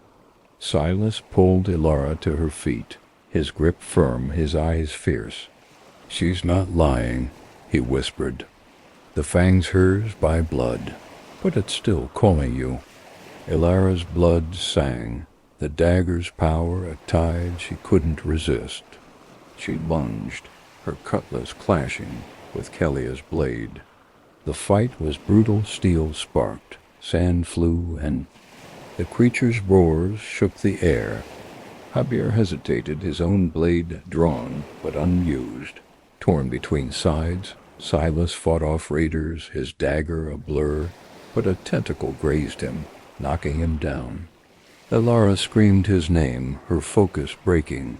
Silas pulled Elara to her feet, his grip firm, his eyes fierce. "She's not lying," he whispered. "The Fang's hers by blood, but it's still calling you." Elara's blood sang, the dagger's power a tide she couldn't resist. She lunged, her cutlass clashing with Kelia's blade. The fight was brutal. Steel sparked, sand flew, and the creature's roars shook the air. Javier hesitated, his own blade drawn but unused. Torn between sides, Silas fought off raiders, his dagger a blur, but a tentacle grazed him, knocking him down. Elara screamed his name, her focus breaking.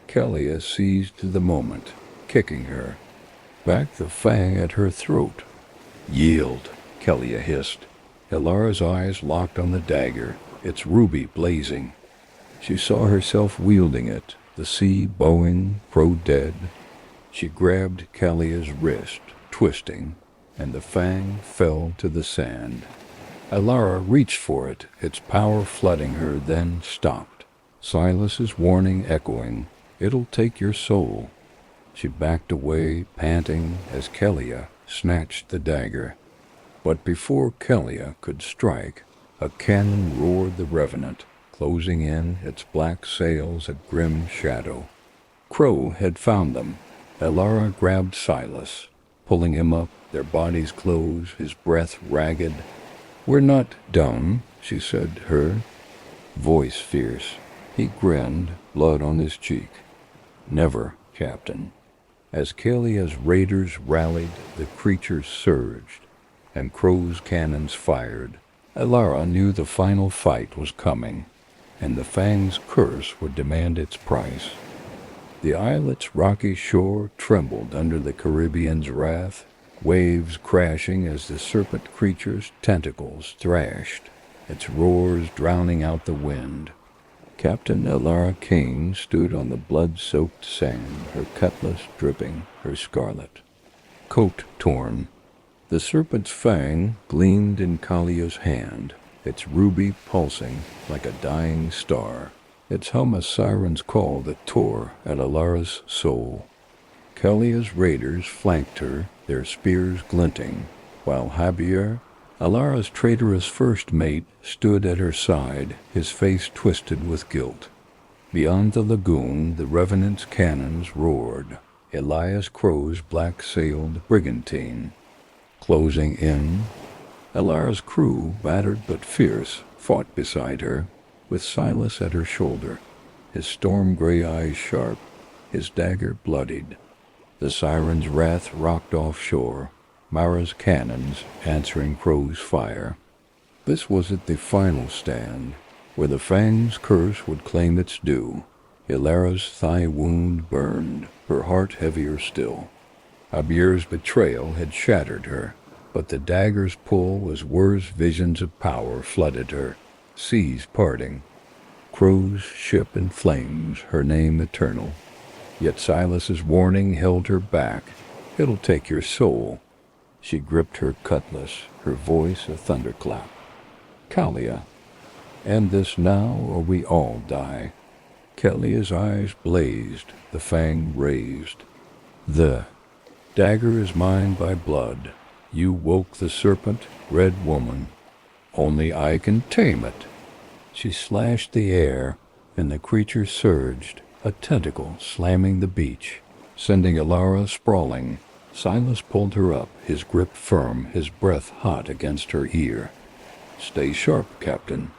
Kelia seized the moment, kicking her. Back the Fang at her throat. "Yield," Kelia hissed. Elara's eyes locked on the dagger, its ruby blazing. She saw herself wielding it, the sea bowing, Crowe dead. She grabbed Kelia's wrist, twisting, and the Fang fell to the sand. Elara reached for it, its power flooding her, then stopped. Silas's warning echoing, "It'll take your soul." She backed away, panting, as Kelia snatched the dagger. But before Kelia could strike, a cannon roared the revenant, closing in, its black sails a grim shadow. Crowe had found them. Elara grabbed Silas, pulling him up, their bodies close, his breath ragged. "We're not done," she said, her voice fierce. He grinned, blood on his cheek. "Never, Captain." As Kelia's raiders rallied, the creatures surged, and Crowe's cannons fired. Elara knew the final fight was coming, and the Fang's curse would demand its price. The islet's rocky shore trembled under the Caribbean's wrath, waves crashing as the serpent creature's tentacles thrashed, its roars drowning out the wind. Captain Elara Kane stood on the blood-soaked sand, her cutlass dripping, her scarlet coat torn. The serpent's fang gleamed in Kalia's hand, its ruby pulsing like a dying star, its hum a siren's call that tore at Elara's soul. Kalia's raiders flanked her, their spears glinting, while Javier, Elara's traitorous first mate, stood at her side, his face twisted with guilt. Beyond the lagoon, the Revenant's cannons roared, Elias Crowe's black-sailed brigantine. Closing in, Elara's crew, battered but fierce, fought beside her, with Silas at her shoulder, his storm-gray eyes sharp, his dagger bloodied. The siren's wrath rocked offshore, Mara's cannons answering Crowe's fire. This was at the final stand, where the Fang's curse would claim its due. Elara's thigh wound burned, her heart heavier still. Javier's betrayal had shattered her, but the dagger's pull was worse. Visions of power flooded her, seas parting. Crowe's ship in flames, her name eternal. Yet Silas's warning held her back. "It'll take your soul." She gripped her cutlass, her voice a thunderclap. "Kalia, end this now or we all die." Kelia's eyes blazed, the Fang raised. "The dagger is mine by blood. You woke the serpent, red woman. Only I can tame it." She slashed the air, and the creature surged, a tentacle slamming the beach, sending Elara sprawling. Silas pulled her up, his grip firm, his breath hot against her ear. "Stay sharp, Captain.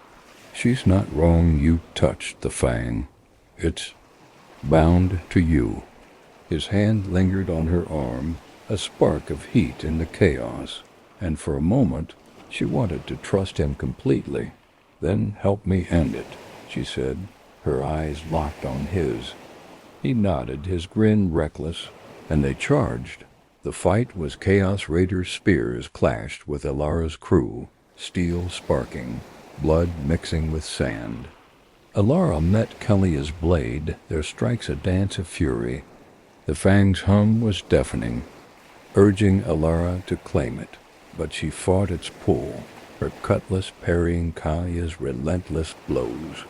She's not wrong. You touched the Fang. It's bound to you." His hand lingered on her arm, a spark of heat in the chaos, and for a moment she wanted to trust him completely. "Then help me end it," she said, her eyes locked on his. He nodded, his grin reckless, and they charged. The fight was Chaos Raiders' spears clashed with Elara's crew, steel sparking, blood mixing with sand. Elara met Kelia's blade, their strikes a dance of fury. The Fang's hum was deafening. urging Elara to claim it, but she fought its pull, her cutlass parrying Kalia's relentless blows.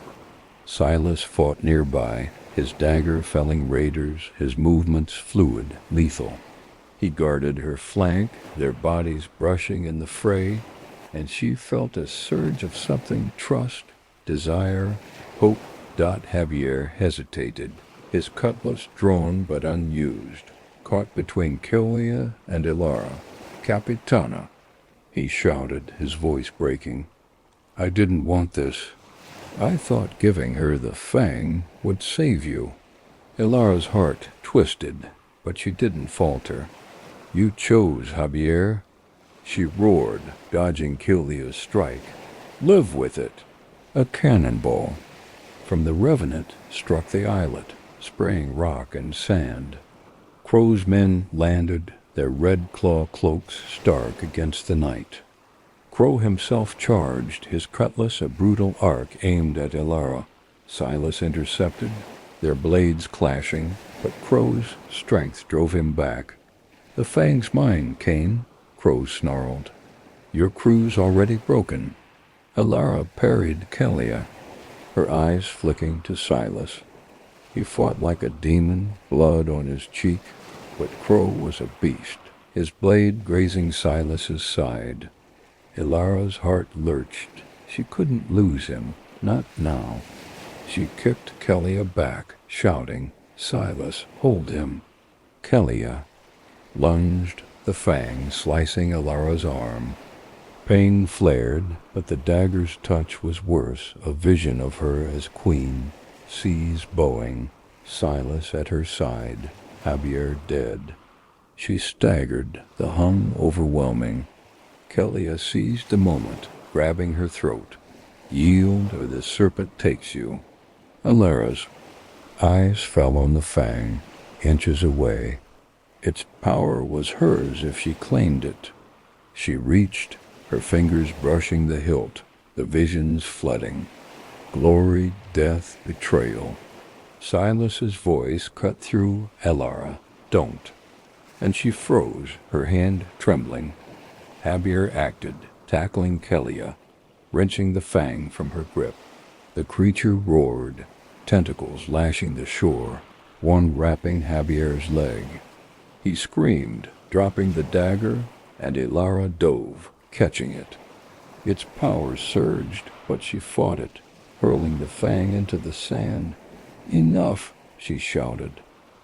Silas fought nearby, his dagger felling raiders, his movements fluid, lethal. He guarded her flank, their bodies brushing in the fray, and she felt a surge of something: trust, desire, hope. Javier hesitated, his cutlass drawn but unused, caught between Kelia and Elara. "Capitana," he shouted, his voice breaking. "I didn't want this. I thought giving her the Fang would save you." Elara's heart twisted, but she didn't falter. "You chose, Javier," she roared, dodging Kelia's strike. "Live with it." A cannonball from the Revenant struck the islet, spraying rock and sand. Crowe's men landed, their red claw cloaks stark against the night. Crowe himself charged, his cutlass a brutal arc aimed at Elara. Silas intercepted, their blades clashing, but Crowe's strength drove him back. "The Fang's mine, Kane," Crowe snarled. "Your crew's already broken." Elara parried Kelia, her eyes flicking to Silas. He fought like a demon, blood on his cheek, but Crowe was a beast, his blade grazing Silas's side. Elara's heart lurched. She couldn't lose him, not now. She kicked Kelia back, shouting, "Silas, hold him." Kelia lunged, the Fang slicing Elara's arm. Pain flared, but the dagger's touch was worse, a vision of her as queen, seas bowing, Silas at her side, Javier dead. She staggered, the hum overwhelming. Kelia seized the moment, grabbing her throat. "Yield, or the Serpent takes you." Elara's eyes fell on the Fang, inches away. Its power was hers if she claimed it. She reached, her fingers brushing the hilt, the visions flooding. Glory, death, betrayal. Silas's voice cut through Elara. "Don't." And she froze, her hand trembling. Javier acted, tackling Kelia, wrenching the Fang from her grip. The creature roared, tentacles lashing the shore, one wrapping Javier's leg. He screamed, dropping the dagger, and Elara dove, catching it. Its power surged, but she fought it, hurling the Fang into the sand. "Enough," she shouted,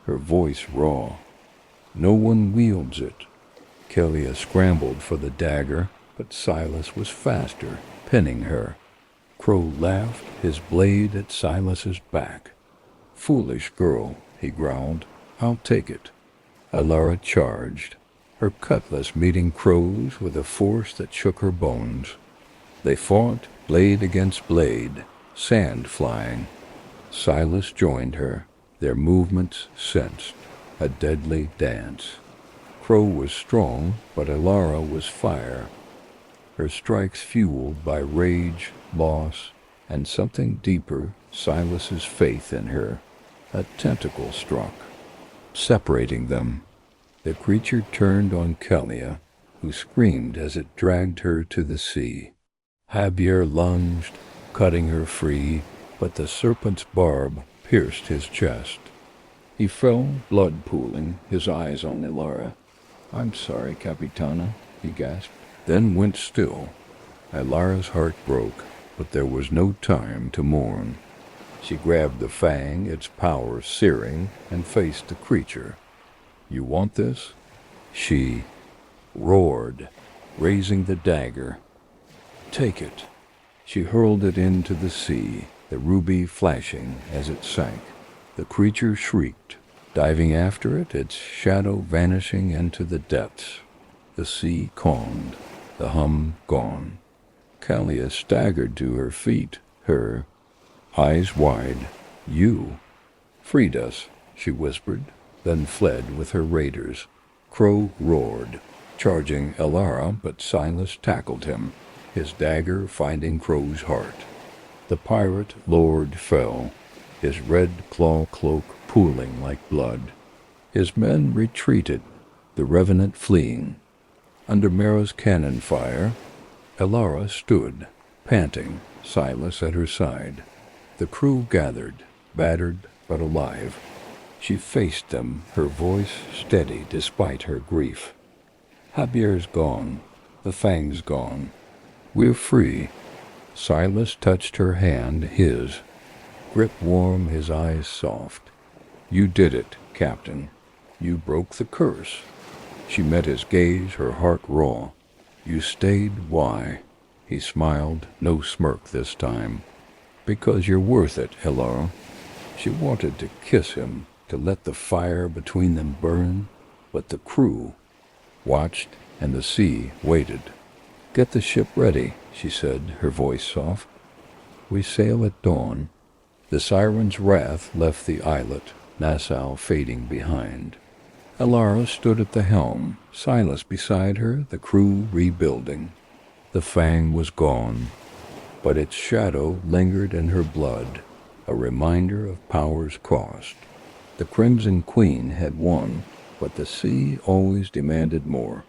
her voice raw. "No one wields it." Kelia scrambled for the dagger, but Silas was faster, pinning her. Crowe laughed, his blade at Silas's back. "Foolish girl," he growled. "I'll take it." Elara charged, her cutlass meeting Crowe's with a force that shook her bones. They fought, blade against blade, sand flying. Silas joined her, their movements sensed, a deadly dance. Crowe was strong, but Elara was fire, her strikes fueled by rage, loss, and something deeper, Silas's faith in her. A tentacle struck, separating them. The creature turned on Kelia, who screamed as it dragged her to the sea. Javier lunged, cutting her free, but the serpent's barb pierced his chest. He fell, blood pooling, his eyes on Elara. "I'm sorry, Capitana," he gasped, then went still. Elara's heart broke, but there was no time to mourn. She grabbed the Fang, its power searing, and faced the creature. "You want this?" She roared, raising the dagger. "Take it." She hurled it into the sea, the ruby flashing as it sank. The creature shrieked, diving after it, its shadow vanishing into the depths. The sea calmed, the hum gone. Kelia staggered to her feet, her eyes wide. "You freed us," she whispered, then fled with her raiders. Crowe roared, charging Elara, but Silas tackled him, his dagger finding Crowe's heart. The pirate lord fell, his red claw cloak pooling like blood. His men retreated, the revenant fleeing. Under Mara's cannon fire, Elara stood, panting, Silas at her side. The crew gathered, battered but alive. She faced them, her voice steady despite her grief. Javier's gone. The Fang's gone. We're free. Silas touched her hand, his. Grip warm, his eyes soft. You did it, Captain. You broke the curse. She met his gaze, her heart raw. You stayed, why? He smiled, no smirk this time. Because you're worth it, Elara. She wanted to kiss him, to let the fire between them burn, but the crew watched and the sea waited. Get the ship ready, she said, her voice soft. We sail at dawn. The Siren's wrath left the islet, Nassau fading behind. Elara stood at the helm, Silas beside her, the crew rebuilding. The Fang was gone, but its shadow lingered in her blood, a reminder of power's cost. The Crimson Queen had won, but the sea always demanded more.